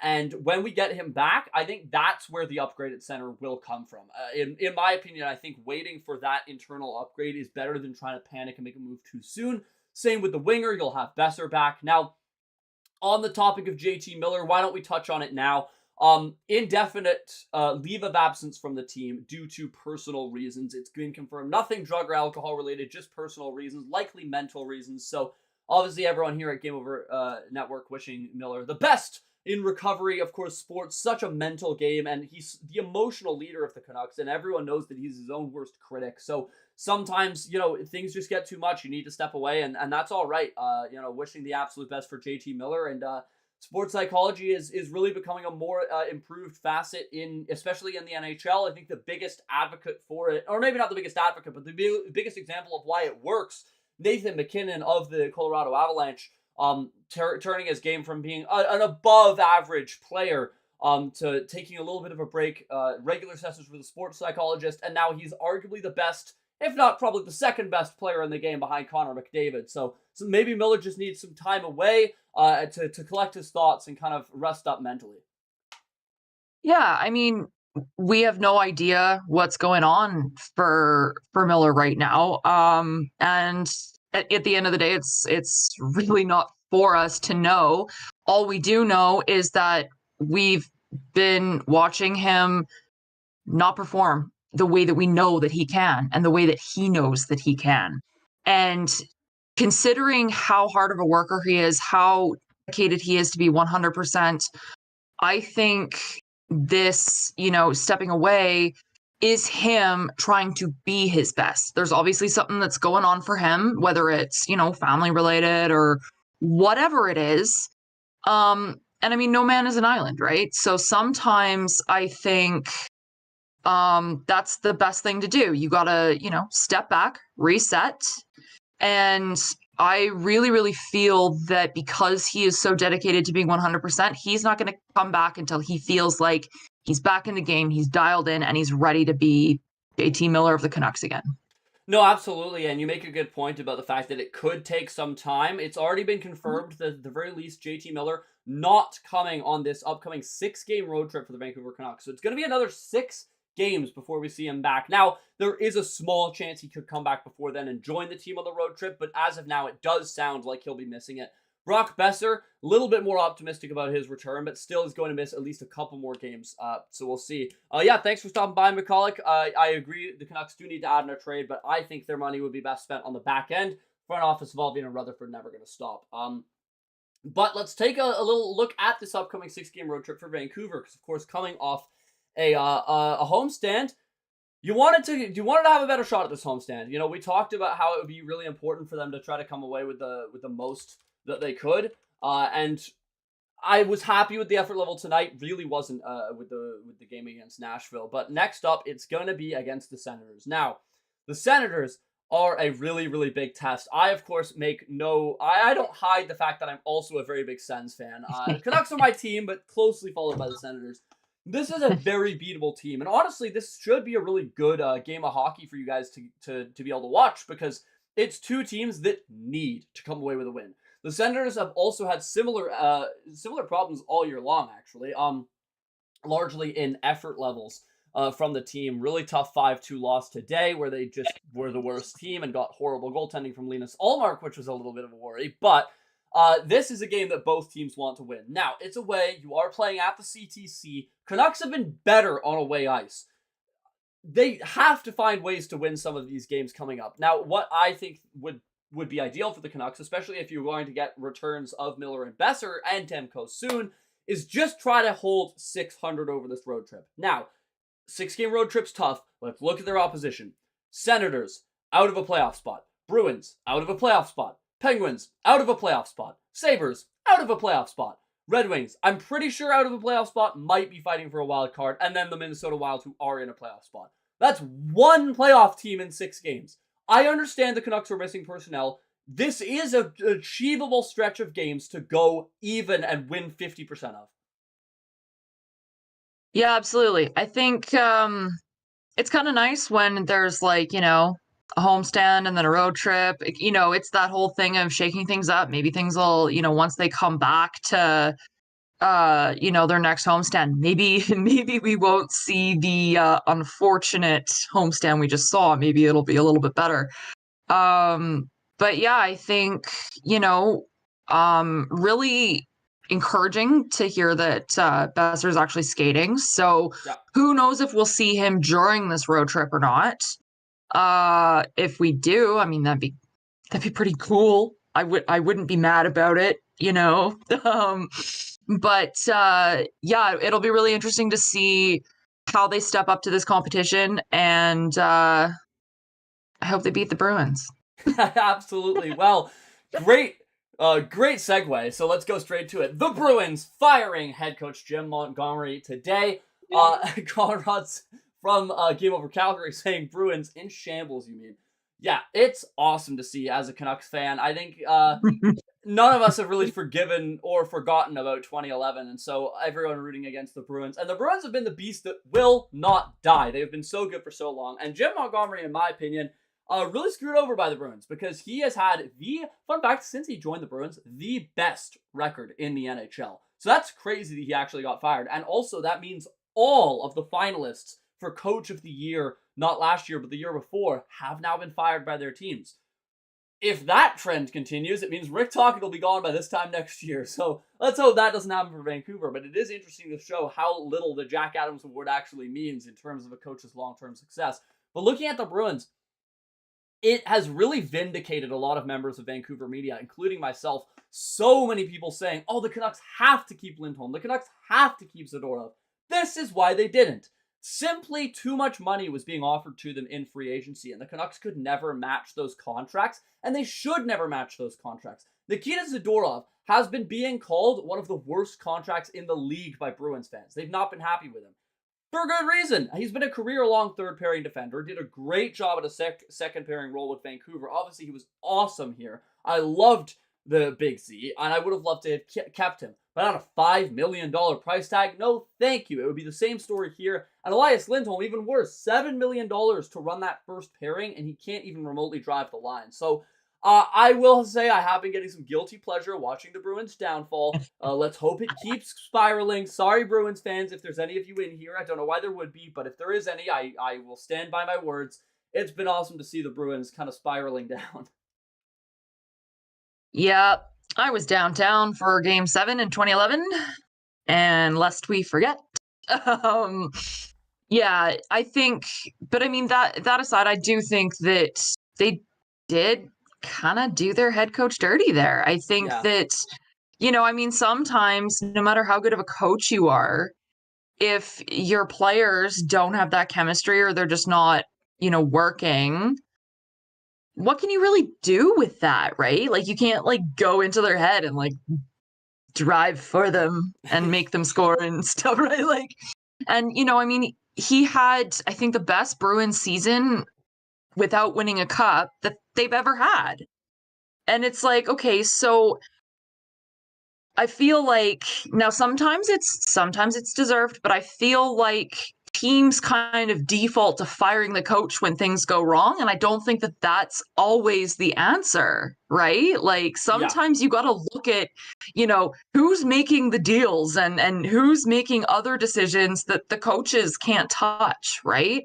And when we get him back, I think that's where the upgraded center will come from. In my opinion, I think waiting for that internal upgrade is better than trying to panic and make a move too soon. Same with the winger, you'll have Besser back. Now, on the topic of JT Miller, why don't we touch on it now? Indefinite leave of absence from the team due to personal reasons. It's been confirmed. Nothing drug or alcohol related, just personal reasons, likely mental reasons. So obviously everyone here at Game Over Network wishing Miller the best in recovery. Of course, sports, such a mental game, and he's the emotional leader of the Canucks, and everyone knows that he's his own worst critic. So sometimes, things just get too much. You need to step away, and that's all right. Wishing the absolute best for JT Miller, and sports psychology is really becoming a more improved facet especially in the NHL. I think the biggest advocate for it, or maybe not the biggest advocate, but the biggest example of why it works, Nathan MacKinnon of the Colorado Avalanche, turning his game from being an above average player to taking a little bit of a break, regular sessions with a sports psychologist, and now he's arguably the best, if not probably the second best player in the game behind Connor McDavid. So maybe Miller just needs some time away to collect his thoughts and kind of rest up mentally. Yeah, I mean, we have no idea what's going on for Miller right now. And at the end of the day, it's really not for us to know. All we do know is that we've been watching him not perform the way that we know that he can, and the way that he knows that he can. And considering how hard of a worker he is, how dedicated he is to be 100%, I think this, stepping away is him trying to be his best. There's obviously something that's going on for him, whether it's, family related or whatever it is. And I mean, no man is an island, right? So sometimes I think that's the best thing to do. You gotta, step back, reset. And I really, really feel that because he is so dedicated to being 100%, he's not going to come back until he feels like he's back in the game, he's dialed in, and he's ready to be JT Miller of the Canucks again. No, absolutely, and you make a good point about the fact that it could take some time. It's already been confirmed that at the very least, JT Miller not coming on this upcoming 6-game road trip for the Vancouver Canucks. So it's going to be another 6 games before we see him back. Now, there is a small chance he could come back before then and join the team on the road trip, but as of now, it does sound like he'll be missing it. Brock Besser, a little bit more optimistic about his return, but still is going to miss at least a couple more games, so we'll see. Thanks for stopping by, McCulloch. I agree, the Canucks do need to add in a trade, but I think their money would be best spent on the back end. Front office of Alvin and Rutherford never going to stop. But let's take a little look at this upcoming 6-game road trip for Vancouver, because of course, coming off a homestand, you wanted to have a better shot at this homestand. We talked about how it would be really important for them to try to come away with the most that they could, and I was happy with the effort level tonight. Really wasn't with the game against Nashville. But next up, it's going to be against the Senators. Now, the Senators are a really, really big test. I, of course, I don't hide the fact that I'm also a very big Sens fan. The Canucks are my team, but closely followed by the Senators. This is a very beatable team, and honestly, this should be a really good game of hockey for you guys to be able to watch, because it's two teams that need to come away with a win. The Senators have also had similar problems all year long, actually, largely in effort levels from the team. Really tough 5-2 loss today, where they just were the worst team and got horrible goaltending from Linus Ullmark, which was a little bit of a worry, but this is a game that both teams want to win. Now, it's away. You are playing at the CTC. Canucks have been better on away ice. they have to find ways to win some of these games coming up. Now, what I think would be ideal for the Canucks, especially if you're going to get returns of Miller and Besser and Demko soon, is just try to hold 600 over this road trip. Now, 6-game road trip's tough. Let's look at their opposition. Senators, out of a playoff spot. Bruins, out of a playoff spot. Penguins, out of a playoff spot. Sabres, out of a playoff spot. Red Wings, I'm pretty sure out of a playoff spot, might be fighting for a wild card, and then the Minnesota Wild, who are in a playoff spot. That's one playoff team in 6 games. I understand the Canucks are missing personnel. This is an achievable stretch of games to go even and win 50% of. Yeah, absolutely. I think it's kind of nice when there's like, a homestand and then a road trip. It's that whole thing of shaking things up. Maybe things will, once they come back to their next homestand, maybe we won't see the unfortunate homestand we just saw. Maybe it'll be a little bit better. But yeah, I think, really encouraging to hear that Besser's actually skating. So Yeah. who knows if we'll see him during this road trip or not. If we do, I mean, that'd be pretty cool. I wouldn't be mad about it, But yeah, it'll be really interesting to see how they step up to this competition, and I hope they beat the Bruins. Absolutely. Well, great segue. So let's go straight to it. The Bruins firing head coach Jim Montgomery today. Conrad's from Game Over Calgary saying Bruins in shambles, you mean? Yeah, it's awesome to see as a Canucks fan. I think none of us have really forgiven or forgotten about 2011, and so everyone rooting against the Bruins. And the Bruins have been the beast that will not die. They have been so good for so long. And Jim Montgomery, in my opinion, really screwed over by the Bruins because he has had fun fact, since he joined the Bruins, the best record in the NHL. So that's crazy that he actually got fired. And also that means all of the finalists for Coach of the Year, not last year, but the year before, have now been fired by their teams. If that trend continues, it means Rick Tocchet will be gone by this time next year. So let's hope that doesn't happen for Vancouver. But it is interesting to show how little the Jack Adams Award actually means in terms of a coach's long-term success. But looking at the Bruins, it has really vindicated a lot of members of Vancouver media, including myself. So many people saying, oh, the Canucks have to keep Lindholm. The Canucks have to keep Zadorov. This is why they didn't. Simply too much money was being offered to them in free agency, and the Canucks could never match those contracts, and they should never match those contracts. Nikita Zadorov has been being called one of the worst contracts in the league by Bruins fans. They've not been happy with him. For good reason. He's been a career-long third-pairing defender, did a great job at a second-pairing role with Vancouver. Obviously, he was awesome here. I loved the Big Z, and I would have loved to have kept him. But at a $5 million price tag, no thank you. It would be the same story here. And Elias Lindholm, even worse, $7 million to run that first pairing, and he can't even remotely drive the line. So I will say I have been getting some guilty pleasure watching the Bruins' downfall. Let's hope it keeps spiraling. Sorry, Bruins fans, if there's any of you in here. I don't know why there would be, but if there is any, I will stand by my words. It's been awesome to see the Bruins kind of spiraling down. Yeah, I was downtown for Game 7 in 2011, and lest we forget. Yeah, I think, but I mean, that aside, I do think that they did kind of do their head coach dirty there. I think that, I mean, sometimes, no matter how good of a coach you are, if your players don't have that chemistry or they're just not, working, what can you really do with that, right? Like, you can't, go into their head and, drive for them and make them score and stuff, right? And, I mean, he had, I think, the best Bruins season without winning a cup that they've ever had. And it's okay, so I feel like now sometimes it's deserved, but I feel like teams kind of default to firing the coach when things go wrong, and I don't think that that's always the answer, right? Sometimes you got to look at, who's making the deals and who's making other decisions that the coaches can't touch, right?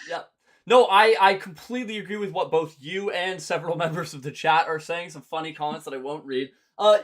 Yeah. No, I completely agree with what both you and several members of the chat are saying. Some funny comments that I won't read.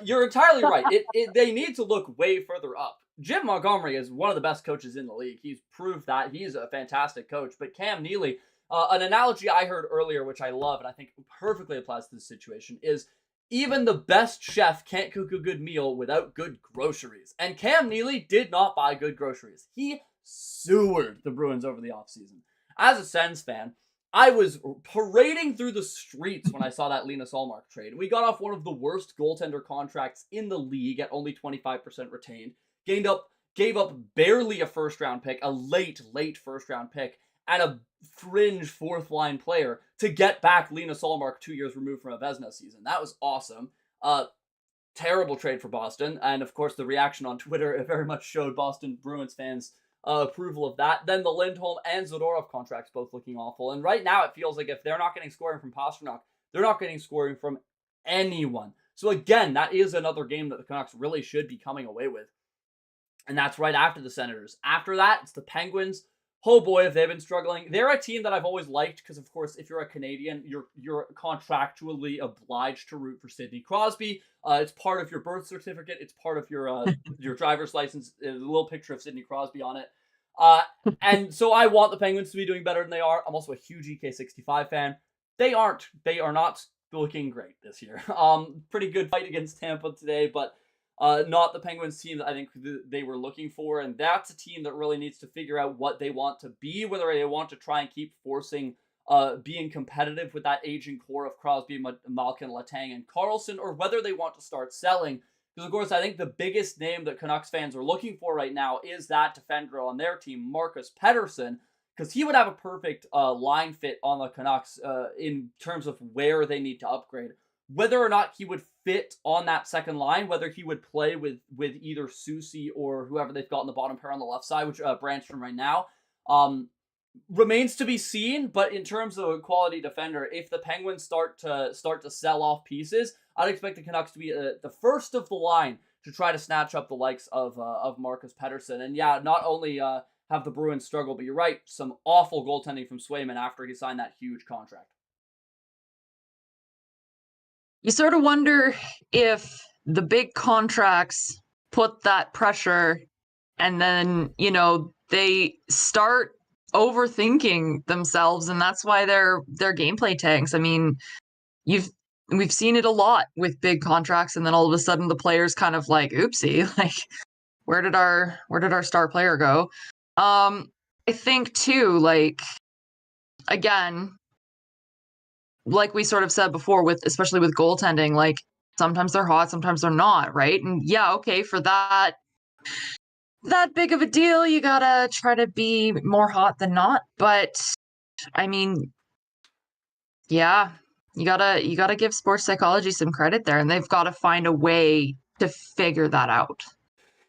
You're entirely right. They need to look way further up. Jim Montgomery is one of the best coaches in the league. He's proved that. He's a fantastic coach. But Cam Neely, an analogy I heard earlier, which I love and I think perfectly applies to this situation, is even the best chef can't cook a good meal without good groceries. And Cam Neely did not buy good groceries. He sewered the Bruins over the offseason. As a Sens fan, I was parading through the streets when I saw that Linus Ullmark trade. We got off one of the worst goaltender contracts in the league at only 25% retained. Gave up barely a first-round pick, a late first-round pick, and a fringe fourth-line player to get back Linus Ullmark 2 years removed from a Vezina season. That was awesome. Terrible trade for Boston, and of course the reaction on Twitter very much showed Boston Bruins fans' approval of that. Then the Lindholm and Zadorov contracts both looking awful, and right now it feels like if they're not getting scoring from Pastrnak, they're not getting scoring from anyone. So again, that is another game that the Canucks really should be coming away with. And that's right after the Senators. After that, it's the Penguins. Oh boy, have they been struggling. They're a team that I've always liked because, of course, if you're a Canadian, you're contractually obliged to root for Sidney Crosby. It's part of your birth certificate. It's part of your driver's license. There's a little picture of Sidney Crosby on it. And so I want the Penguins to be doing better than they are. I'm also a huge EK65 fan. They aren't. They are not looking great this year. Pretty good fight against Tampa today, but not the Penguins team that I think they were looking for, and that's a team that really needs to figure out what they want to be, whether they want to try and keep forcing being competitive with that aging core of Crosby, Malkin, Letang, and Karlsson, or whether they want to start selling. Because, of course, I think the biggest name that Canucks fans are looking for right now is that defender on their team, Marcus Pettersson, because he would have a perfect line fit on the Canucks in terms of where they need to upgrade. Whether or not he would fit on that second line, whether he would play with either Soucy or whoever they've got in the bottom pair on the left side, which Brandstrom right now, remains to be seen. But in terms of a quality defender, if the Penguins start to sell off pieces, I'd expect the Canucks to be the first of the line to try to snatch up the likes of Marcus Pettersson. And yeah, not only have the Bruins struggled, but you're right, some awful goaltending from Swayman after he signed that huge contract. You sort of wonder if the big contracts put that pressure and then, they start overthinking themselves, and that's why their gameplay tanks. I mean, we've seen it a lot with big contracts, and then all of a sudden the players kind of like, oopsie, like where did our star player go? I think too, like, again, like we sort of said before, especially with goaltending, like sometimes they're hot, sometimes they're not, right? And yeah, okay, for that big of a deal, you gotta try to be more hot than not. But I mean, yeah, you gotta give sports psychology some credit there, and they've got to find a way to figure that out.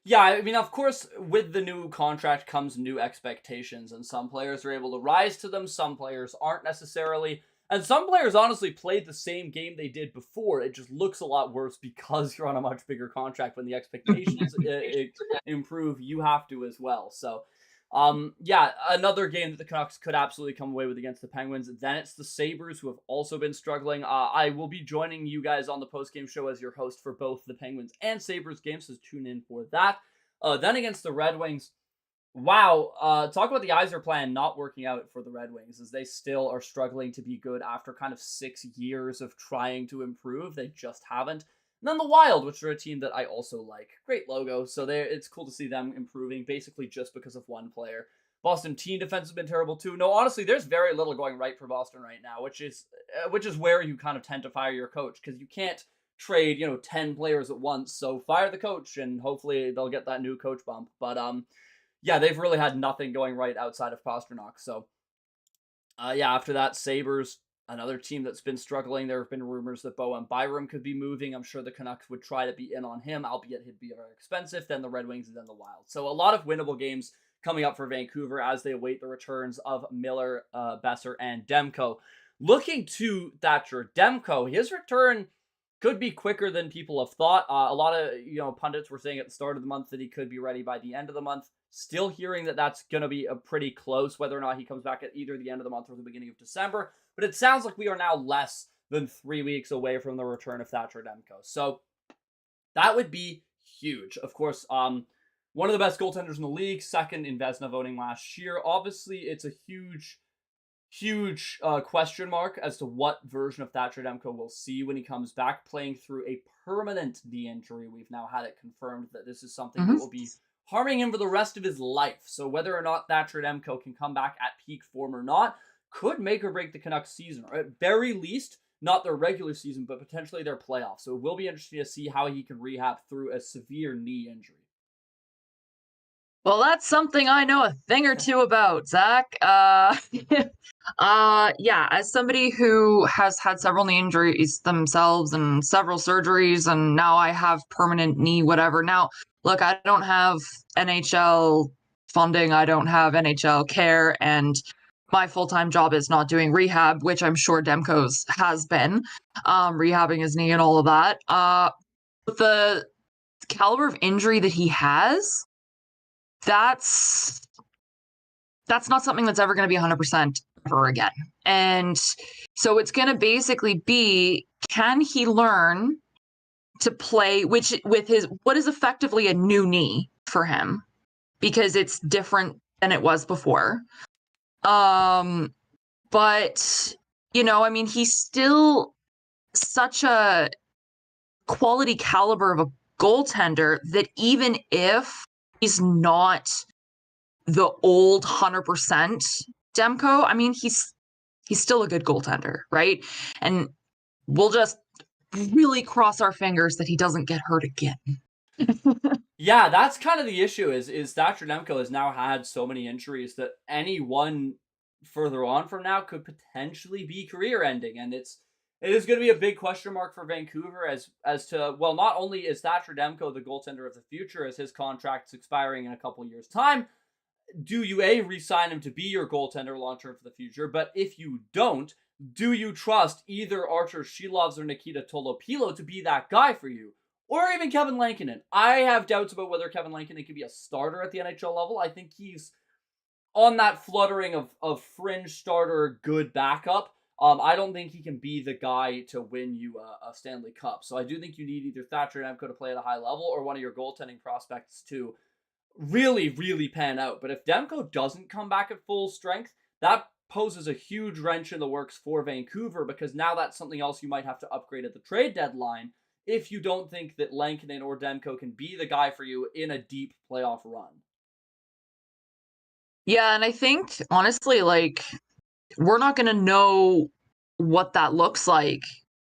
Yeah, I mean, of course, with the new contract comes new expectations, and some players are able to rise to them, some players aren't necessarily. And some players honestly played the same game they did before. It just looks a lot worse because you're on a much bigger contract. When the expectations improve, you have to as well. So, yeah, another game that the Canucks could absolutely come away with against the Penguins. Then it's the Sabres, who have also been struggling. I will be joining you guys on the post-game show as your host for both the Penguins and Sabres games, so tune in for that. Then against the Red Wings, wow, talk about the Yzer plan not working out for the Red Wings, as they still are struggling to be good after kind of 6 years of trying to improve. They just haven't. And then the Wild, which are a team that I also like. Great logo, so it's cool to see them improving, basically just because of one player. Boston team defense has been terrible too. No, honestly, there's very little going right for Boston right now, which is where you kind of tend to fire your coach, because you can't trade 10 players at once. So fire the coach, and hopefully they'll get that new coach bump. But yeah, they've really had nothing going right outside of Pastrnak. So, yeah, after that, Sabres, another team that's been struggling. There have been rumors that Bowen Byram could be moving. I'm sure the Canucks would try to be in on him, albeit he'd be very expensive. Then the Red Wings and then the Wild. So a lot of winnable games coming up for Vancouver as they await the returns of Miller, Besser, and Demko. Looking to Thatcher Demko, his return could be quicker than people have thought. A lot of pundits were saying at the start of the month that he could be ready by the end of the month. Still hearing that that's going to be a pretty close, whether or not he comes back at either the end of the month or the beginning of December. But it sounds like we are now less than 3 weeks away from the return of Thatcher Demko. So that would be huge. Of course, one of the best goaltenders in the league, second in Vezina voting last year. Obviously, it's a huge question mark as to what version of Thatcher Demko we'll see when he comes back, playing through a permanent knee injury. We've now had it confirmed that this is something that will be harming him for the rest of his life. So whether or not Thatcher Demko can come back at peak form or not could make or break the Canucks season, or at very least, not their regular season, but potentially their playoffs. So it will be interesting to see how he can rehab through a severe knee injury. Well, that's something I know a thing or two about, Zach. Yeah, as somebody who has had several knee injuries themselves and several surgeries, and now I have permanent knee whatever. Now, look, I don't have NHL funding, I don't have NHL care, and my full-time job is not doing rehab, which I'm sure Demko's has been, rehabbing his knee and all of that. The caliber of injury that he has, that's not something that's ever going to be 100% ever again. And so it's going to basically be, can he learn to play with his what is effectively a new knee for him, because it's different than it was before. But I mean, he's still such a quality caliber of a goaltender that even if he's not the old 100% Demko, I mean, he's still a good goaltender, right? And we'll just really cross our fingers that he doesn't get hurt again. Yeah, that's kind of the issue is Thatcher Demko has now had so many injuries that anyone further on from now could potentially be career ending. And it is going to be a big question mark for Vancouver as to, well, not only is Thatcher Demko the goaltender of the future as his contract's expiring in a couple years' time, do you re-sign him to be your goaltender long-term for the future? But if you don't, do you trust either Archer Shilovs or Nikita Tolopilo to be that guy for you? Or even Kevin Lankinen. I have doubts about whether Kevin Lankinen can be a starter at the NHL level. I think he's on that fluttering of fringe starter, good backup. I don't think he can be the guy to win you a Stanley Cup. So I do think you need either Thatcher Demko to play at a high level or one of your goaltending prospects to really, really pan out. But if Demko doesn't come back at full strength, that poses a huge wrench in the works for Vancouver, because now that's something else you might have to upgrade at the trade deadline if you don't think that Lankinen or Demko can be the guy for you in a deep playoff run. Yeah, and I think, honestly, like, we're not going to know what that looks like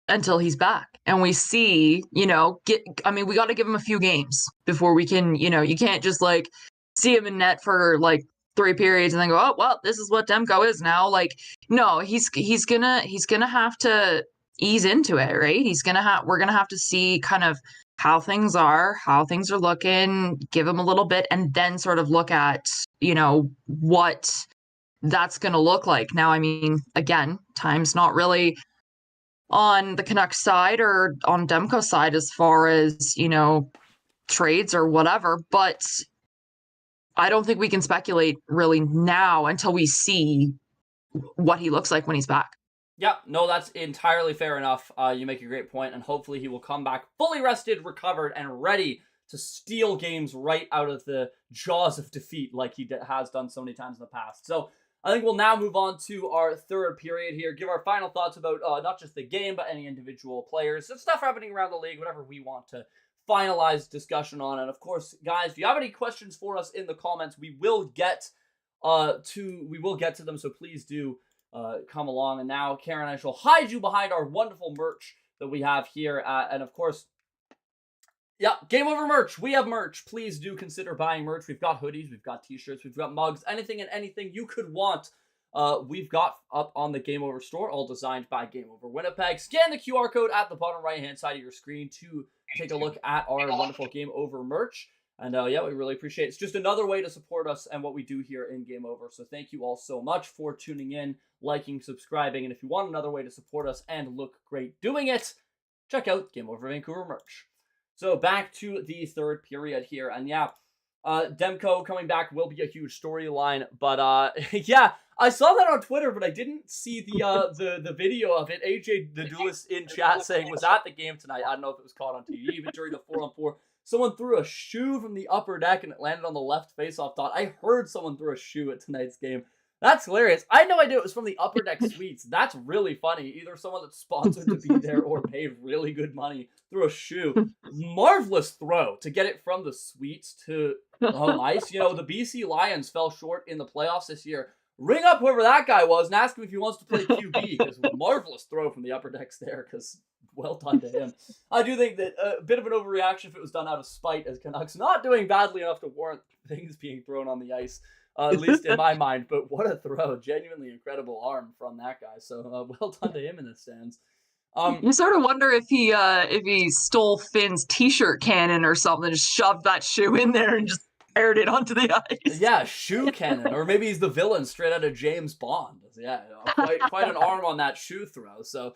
until he's back. And we see, we got to give him a few games before we can, you can't just, like, see him in net for, like, 3 periods and then go, oh, well, this is what Demko is now. Like, no, he's gonna have to ease into it, right? We're gonna have to see kind of how things are looking, give him a little bit, and then sort of look at, what that's going to look like. Now, I mean, again, time's not really on the Canucks side or on Demko's side as far as, trades or whatever, but I don't think we can speculate really now until we see what he looks like when he's back. Yeah, no, that's entirely fair enough. You make a great point, and hopefully he will come back fully rested, recovered, and ready to steal games right out of the jaws of defeat like he has done so many times in the past. So I think we'll now move on to our third period here, give our final thoughts about not just the game, but any individual players, stuff happening around the league, whatever we want to finalize discussion on. And of course, guys, if you have any questions for us in the comments, we will get to them, so please do come along. And now Karen and I shall hide you behind our wonderful merch that we have here, and of course, yeah, Game Over merch. We have merch. Please do consider buying merch. We've got hoodies, we've got t-shirts, we've got mugs, anything and anything you could want. We've got up on the Game Over store, all designed by Game Over Winnipeg. Scan the QR code at the bottom right-hand side of your screen to take a look at our wonderful Game Over merch. And yeah, we really appreciate it. It's just another way to support us and what we do here in Game Over. So thank you all so much for tuning in, liking, subscribing. And if you want another way to support us and look great doing it, check out Game Over Vancouver merch. So back to the third period here. And yeah, Demko coming back will be a huge storyline. But yeah, I saw that on Twitter, but I didn't see the video of it. AJ the Duelist in chat saying was at the game tonight. I don't know if it was caught on TV, but during the 4-on-4 someone threw a shoe from the upper deck and it landed on the left face-off dot. I heard someone threw a shoe at tonight's game. That's hilarious. I had no idea it was from the Upper Deck Suites. That's really funny. Either someone that's sponsored to be there or paid really good money threw a shoe. Marvelous throw to get it from the suites to home ice. You know, the BC Lions fell short in the playoffs this year. Ring up whoever that guy was and ask him if he wants to play QB, because marvelous throw from the upper decks there, because well done to him. I do think that a bit of an overreaction if it was done out of spite, as Canucks not doing badly enough to warrant things being thrown on the ice. At least in my mind, but what a throw. Genuinely incredible arm from that guy. So well done to him in the stands. You sort of wonder if he stole Finn's t-shirt cannon or something, just shoved that shoe in there and just aired it onto the ice. Yeah, shoe cannon. Or maybe he's the villain straight out of James Bond. Yeah, quite an arm on that shoe throw. So,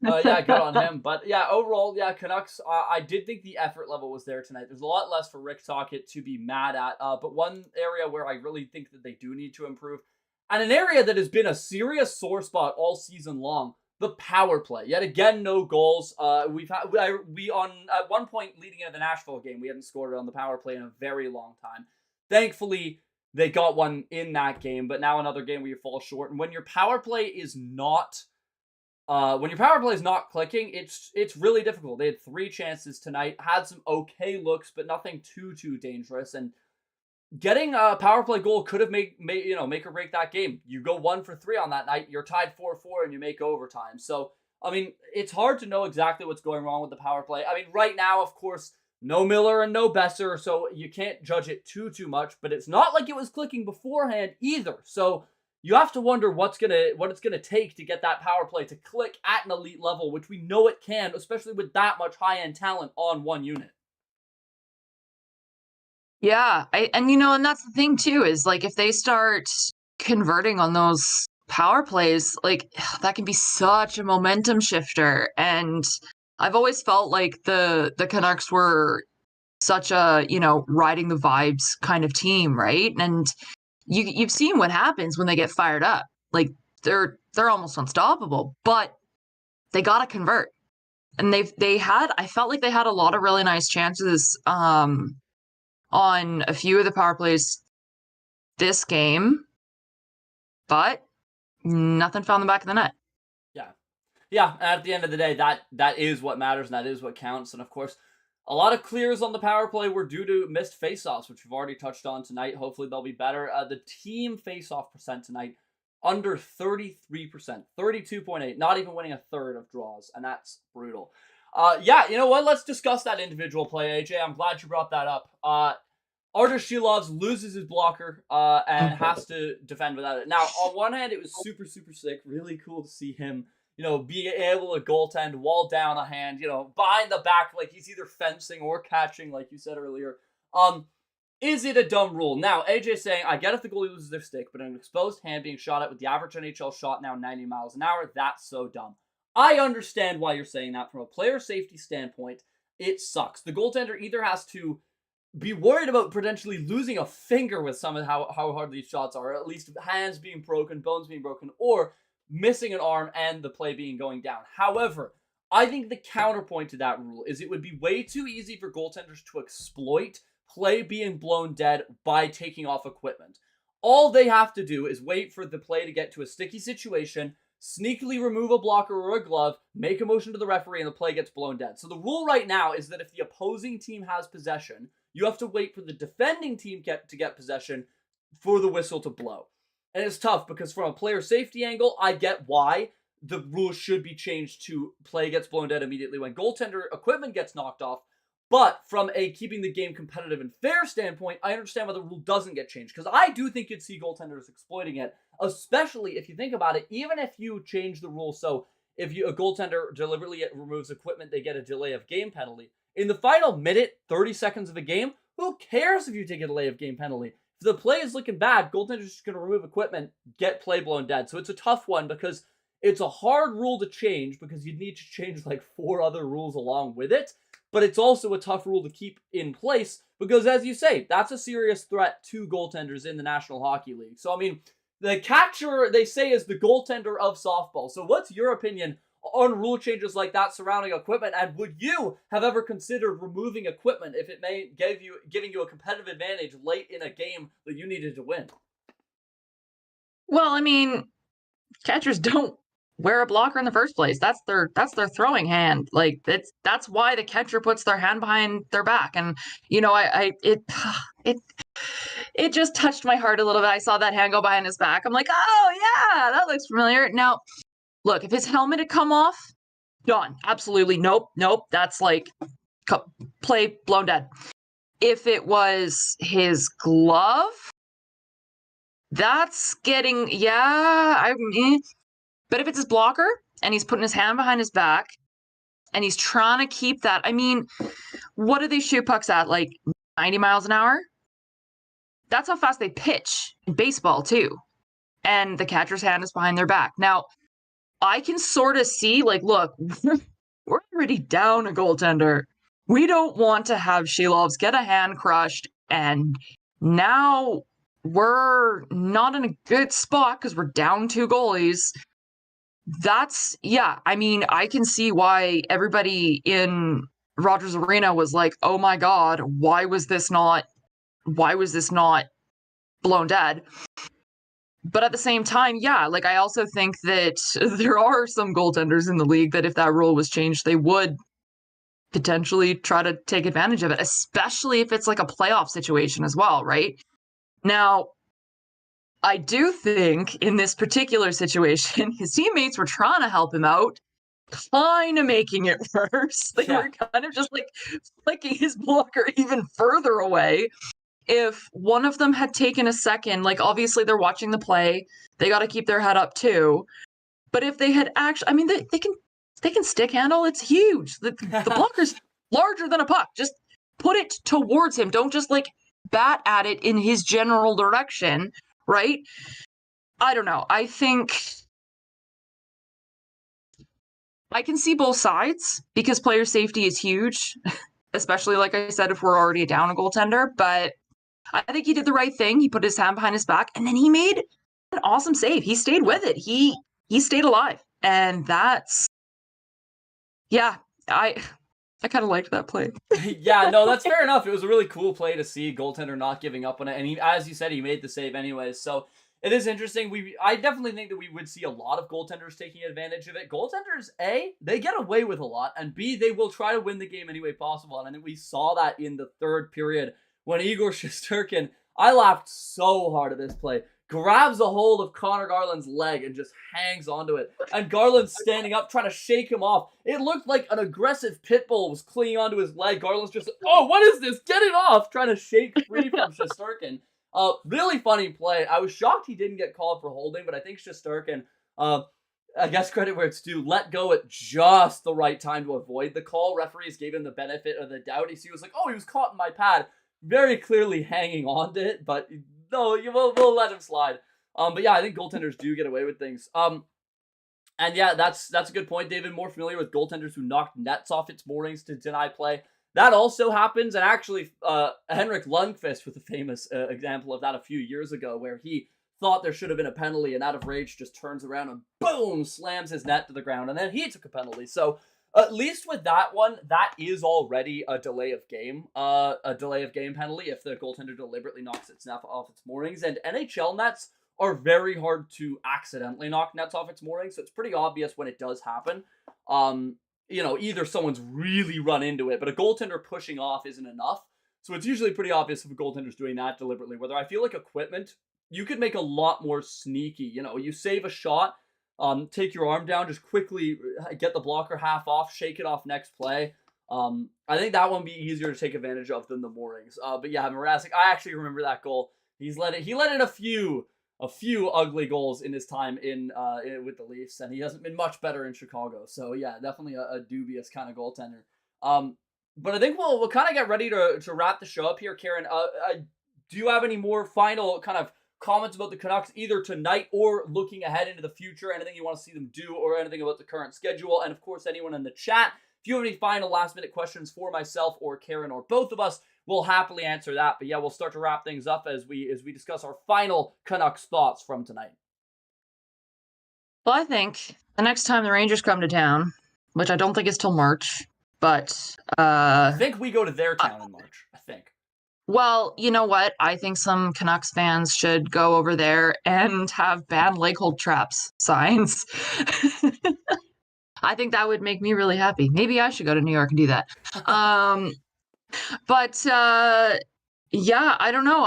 yeah, good on him. But, yeah, overall, yeah, Canucks, I did think the effort level was there tonight. There's a lot less for Rick Tocchet to be mad at. But one area where I really think that they do need to improve, and an area that has been a serious sore spot all season long, the power play. Yet again, no goals. We on at one point leading into the Nashville game, we hadn't scored on the power play in a very long time. Thankfully, they got one in that game, but now another game where you fall short. And when your power play is not clicking, it's really difficult. They had 3 chances tonight, had some okay looks, but nothing too dangerous. And getting a power play goal could have make or break that game. You go 1 for 3 on that night, you're tied 4-4, and you make overtime. So, I mean, it's hard to know exactly what's going wrong with the power play. I mean, right now, of course, no Miller and no Besser, so you can't judge it too much, but it's not like it was clicking beforehand either. So you have to wonder what it's gonna take to get that power play to click at an elite level, which we know it can, especially with that much high-end talent on one unit. Yeah, and that's the thing too, is like if they start converting on those power plays, like that can be such a momentum shifter. And I've always felt like the Canucks were such a, riding the vibes kind of team, right? And you've seen what happens when they get fired up. Like they're almost unstoppable, but they got to convert. And I felt like they had a lot of really nice chances on a few of the power plays this game, but nothing found the back of the net. Yeah, at the end of the day, that is what matters, and that is what counts. And of course, a lot of clears on the power play were due to missed faceoffs, which we've already touched on tonight. Hopefully they'll be better. The team faceoff percent tonight, under 33%, 32.8, not even winning a third of draws, and that's brutal. Yeah, you know what? Let's discuss that individual play, AJ. I'm glad you brought that up. Artur Shilovs loses his blocker and has to defend without it. Now, on one hand, it was super sick. Really cool to see him, be able to goaltend, wall down a hand, behind the back, like he's either fencing or catching, like you said earlier. Is it a dumb rule? Now, AJ saying, I get if the goalie loses their stick, but an exposed hand being shot at with the average NHL shot now 90 miles an hour, that's so dumb. I understand why you're saying that from a player safety standpoint. It sucks. The goaltender either has to be worried about potentially losing a finger with some of how hard these shots are, or at least hands being broken, bones being broken, or missing an arm and the play being going down. However, I think the counterpoint to that rule is it would be way too easy for goaltenders to exploit play being blown dead by taking off equipment. All they have to do is wait for the play to get to a sticky situation, sneakily remove a blocker or a glove, make a motion to the referee, and the play gets blown dead. So the rule right now is that if the opposing team has possession, you have to wait for the defending team to get possession for the whistle to blow. And it's tough because from a player safety angle, I get why the rule should be changed to play gets blown dead immediately when goaltender equipment gets knocked off. But from a keeping the game competitive and fair standpoint, I understand why the rule doesn't get changed. Because I do think you'd see goaltenders exploiting it, especially if you think about it, even if you change the rule so if a goaltender deliberately removes equipment, they get a delay of game penalty. In the final minute, 30 seconds of a game, who cares if you take a delay of game penalty? If the play is looking bad, goaltender's just going to remove equipment, get play blown dead. So it's a tough one because it's a hard rule to change because you'd need to change like 4 other rules along with it. But it's also a tough rule to keep in place because, as you say, that's a serious threat to goaltenders in the National Hockey League. So, I mean, the catcher, they say, is the goaltender of softball. So what's your opinion on rule changes like that surrounding equipment? And would you have ever considered removing equipment if it giving you a competitive advantage late in a game that you needed to win? Well, I mean, catchers don't wear a blocker in the first place. That's their throwing hand. Like that's why the catcher puts their hand behind their back. And it it just touched my heart a little bit. I saw that hand go behind his back. I'm like, oh yeah, that looks familiar. Now, look, if his helmet had come off, done. Absolutely, nope. That's like play blown dead. If it was his glove, that's getting But if it's his blocker and he's putting his hand behind his back and he's trying to keep that, I mean, what do they shoot pucks at? Like 90 miles an hour? That's how fast they pitch in baseball too. And the catcher's hand is behind their back. Now, I can sort of see, like, look, we're already down a goaltender. We don't want to have Shilovs get a hand crushed, and now we're not in a good spot because we're down 2 goalies. I mean, I can see why everybody in Rogers Arena was like, oh my God, why was this not blown dead? But at the same time, like I also think that there are some goaltenders in the league that if that rule was changed, they would potentially try to take advantage of it, especially if it's like a playoff situation as well, right? Now, I do think in this particular situation, his teammates were trying to help him out, kind of making it worse. They were kind of just like flicking his blocker even further away. If one of them had taken a second, like obviously they're watching the play, they got to keep their head up too. But if they had actually, I mean, they can stick handle. It's huge. The blocker's larger than a puck. Just put it towards him. Don't just like bat at it in his general direction, right? I don't know. I think I can see both sides because player safety is huge, especially like I said, if we're already down a goaltender. But I think he did the right thing. He put his hand behind his back, and then he made an awesome save. He stayed with it. He stayed alive, and that's I kind of liked that play. Yeah, no, that's fair enough. It was a really cool play to see goaltender not giving up on it, and he, as you said, he made the save anyways. So it is interesting. I definitely think that we would see a lot of goaltenders taking advantage of it. Goaltenders, A, they get away with a lot, and B, they will try to win the game any way possible. And I think we saw that in the third period when Igor Shesterkin, I laughed so hard at this play, grabs a hold of Connor Garland's leg and just hangs onto it. And Garland's standing up trying to shake him off. It looked like an aggressive pit bull was clinging onto his leg. Garland's just, oh, what is this? Get it off! Trying to shake free from Shesterkin. Really funny play. I was shocked he didn't get called for holding, but I think Shesterkin, I guess credit where it's due, let go at just the right time to avoid the call. Referees gave him the benefit of the doubt. He was like, oh, he was caught in my pad. Very clearly hanging on to it, but no, we'll let him slide. But yeah, I think goaltenders do get away with things. And yeah, that's a good point, David. More familiar with goaltenders who knocked nets off its moorings to deny play. That also happens, and actually, Henrik Lundqvist was a famous example of that a few years ago, where he thought there should have been a penalty, and out of rage just turns around and boom, slams his net to the ground, and then he took a penalty. So at least with that one, that is already a delay of game penalty if the goaltender deliberately knocks its net off its moorings. And NHL nets are very hard to accidentally knock nets off its moorings, so it's pretty obvious when it does happen. Either someone's really run into it, but a goaltender pushing off isn't enough. So it's usually pretty obvious if a goaltender's doing that deliberately. Whether I feel like equipment, you could make a lot more sneaky. You save a shot, take your arm down, just quickly get the blocker half off, shake it off next play. I think that one would be easier to take advantage of than the moorings. But yeah, Mrazek, I actually remember that goal. He let in a few ugly goals in his time with the Leafs, and he hasn't been much better in Chicago. So yeah, definitely a dubious kind of goaltender. But I think we'll kind of get ready to wrap the show up here, Karen. Do you have any more final kind of comments about the Canucks, either tonight or looking ahead into the future? Anything you want to see them do, or anything about the current schedule? And of course, anyone in the chat, if you have any final last-minute questions for myself or Karen or both of us, we'll happily answer that. But yeah, we'll start to wrap things up as we discuss our final Canucks thoughts from tonight. Well, I think the next time the Rangers come to town, which I don't think is till March, but I think we go to their town in March. I think. well, you know what? I think some Canucks fans should go over there and have ban leg hold traps signs. I think that would make me really happy. Maybe I should go to New York and do that. But yeah, I don't know.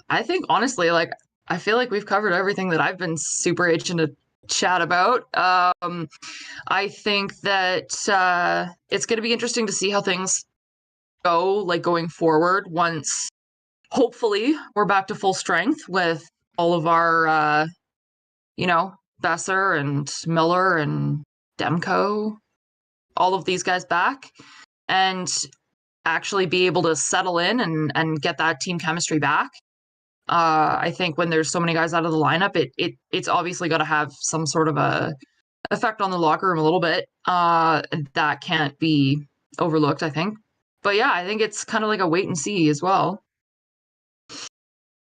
I think honestly, like I feel like we've covered everything that I've been super itching to chat about. I think that it's going to be interesting to see how things go, like going forward. Once, hopefully, we're back to full strength with all of our, Besser and Miller and Demko, all of these guys back, and actually be able to settle in and get that team chemistry back. I think when there's so many guys out of the lineup, it's obviously got to have some sort of a effect on the locker room a little bit. That can't be overlooked, I think. But yeah, I think it's kind of like a wait and see as well.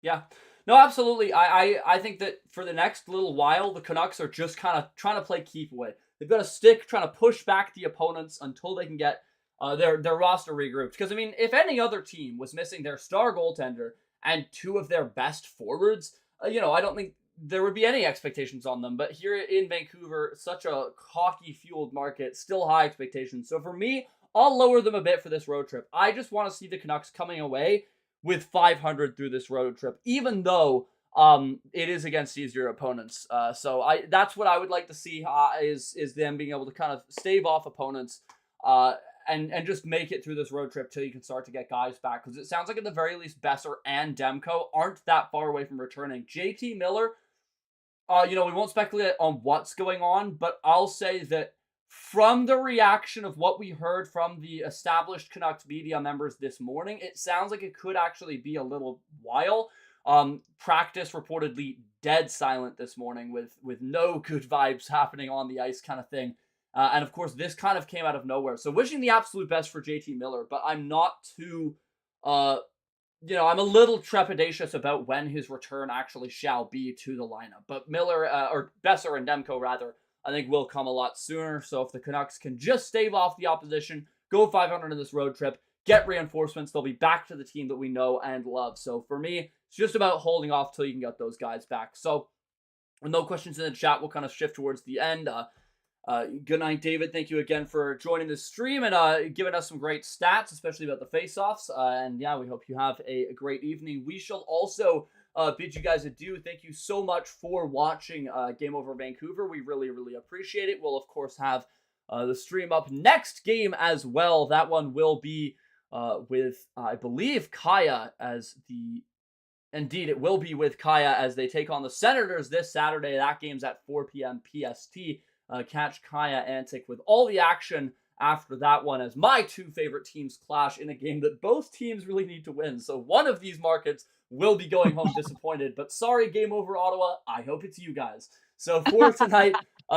Yeah. No, absolutely. I think that for the next little while, the Canucks are just kind of trying to play keep away. They've got a stick trying to push back the opponents until they can get their roster regrouped. Because, I mean, if any other team was missing their star goaltender and two of their best forwards, I don't think there would be any expectations on them. But here in Vancouver, such a hockey-fueled market, still high expectations. So for me, I'll lower them a bit for this road trip. I just want to see the Canucks coming away with 500 through this road trip, even though it is against easier opponents. So that's what I would like to see is them being able to kind of stave off opponents and just make it through this road trip till you can start to get guys back. Because it sounds like at the very least Besser and Demko aren't that far away from returning. JT Miller, we won't speculate on what's going on, but I'll say that from the reaction of what we heard from the established Canucks media members this morning, it sounds like it could actually be a little while. Practice reportedly dead silent this morning with no good vibes happening on the ice kind of thing. And of course, this kind of came out of nowhere. So wishing the absolute best for JT Miller, but I'm not too, I'm a little trepidatious about when his return actually shall be to the lineup. But Miller, or Besser and Demko rather, I think will come a lot sooner. So if the Canucks can just stave off the opposition, go 500 in this road trip, get reinforcements, they'll be back to the team that we know and love. So for me, it's just about holding off till you can get those guys back. So with no questions in the chat, we'll kind of shift towards the end. Good night, David. Thank you again for joining the stream and giving us some great stats, especially about the face-offs. And yeah, we hope you have a great evening. We shall also bid you guys adieu. Thank you so much for watching Game Over Vancouver. We really, really appreciate it. We'll, of course, have the stream up next game as well. That one will be with, I believe, Kaja as the... Indeed, it will be with Kaja as they take on the Senators this Saturday. That game's at 4 p.m. PST. Catch Kaja Antic with all the action after that one as my two favorite teams clash in a game that both teams really need to win. So one of these markets will be going home disappointed. But sorry, Game Over Ottawa. I hope it's you guys. So for tonight,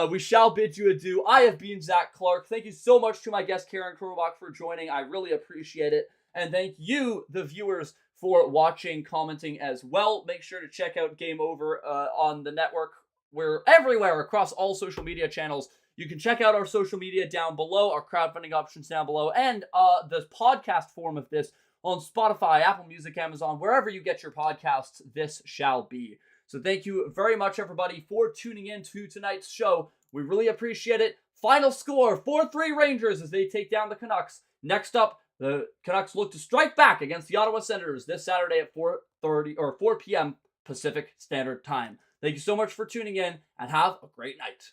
we shall bid you adieu. I have been Zach Clarke. Thank you so much to my guest, Karen Krobach, for joining. I really appreciate it. And thank you, the viewers, for watching, commenting as well. Make sure to check out Game Over on the network. We're everywhere across all social media channels. You can check out our social media down below, our crowdfunding options down below, and the podcast form of this on Spotify, Apple Music, Amazon, wherever you get your podcasts, this shall be. So thank you very much, everybody, for tuning in to tonight's show. We really appreciate it. Final score, 4-3 Rangers as they take down the Canucks. Next up, the Canucks look to strike back against the Ottawa Senators this Saturday at 4 p.m. Pacific Standard Time. Thank you so much for tuning in, and have a great night.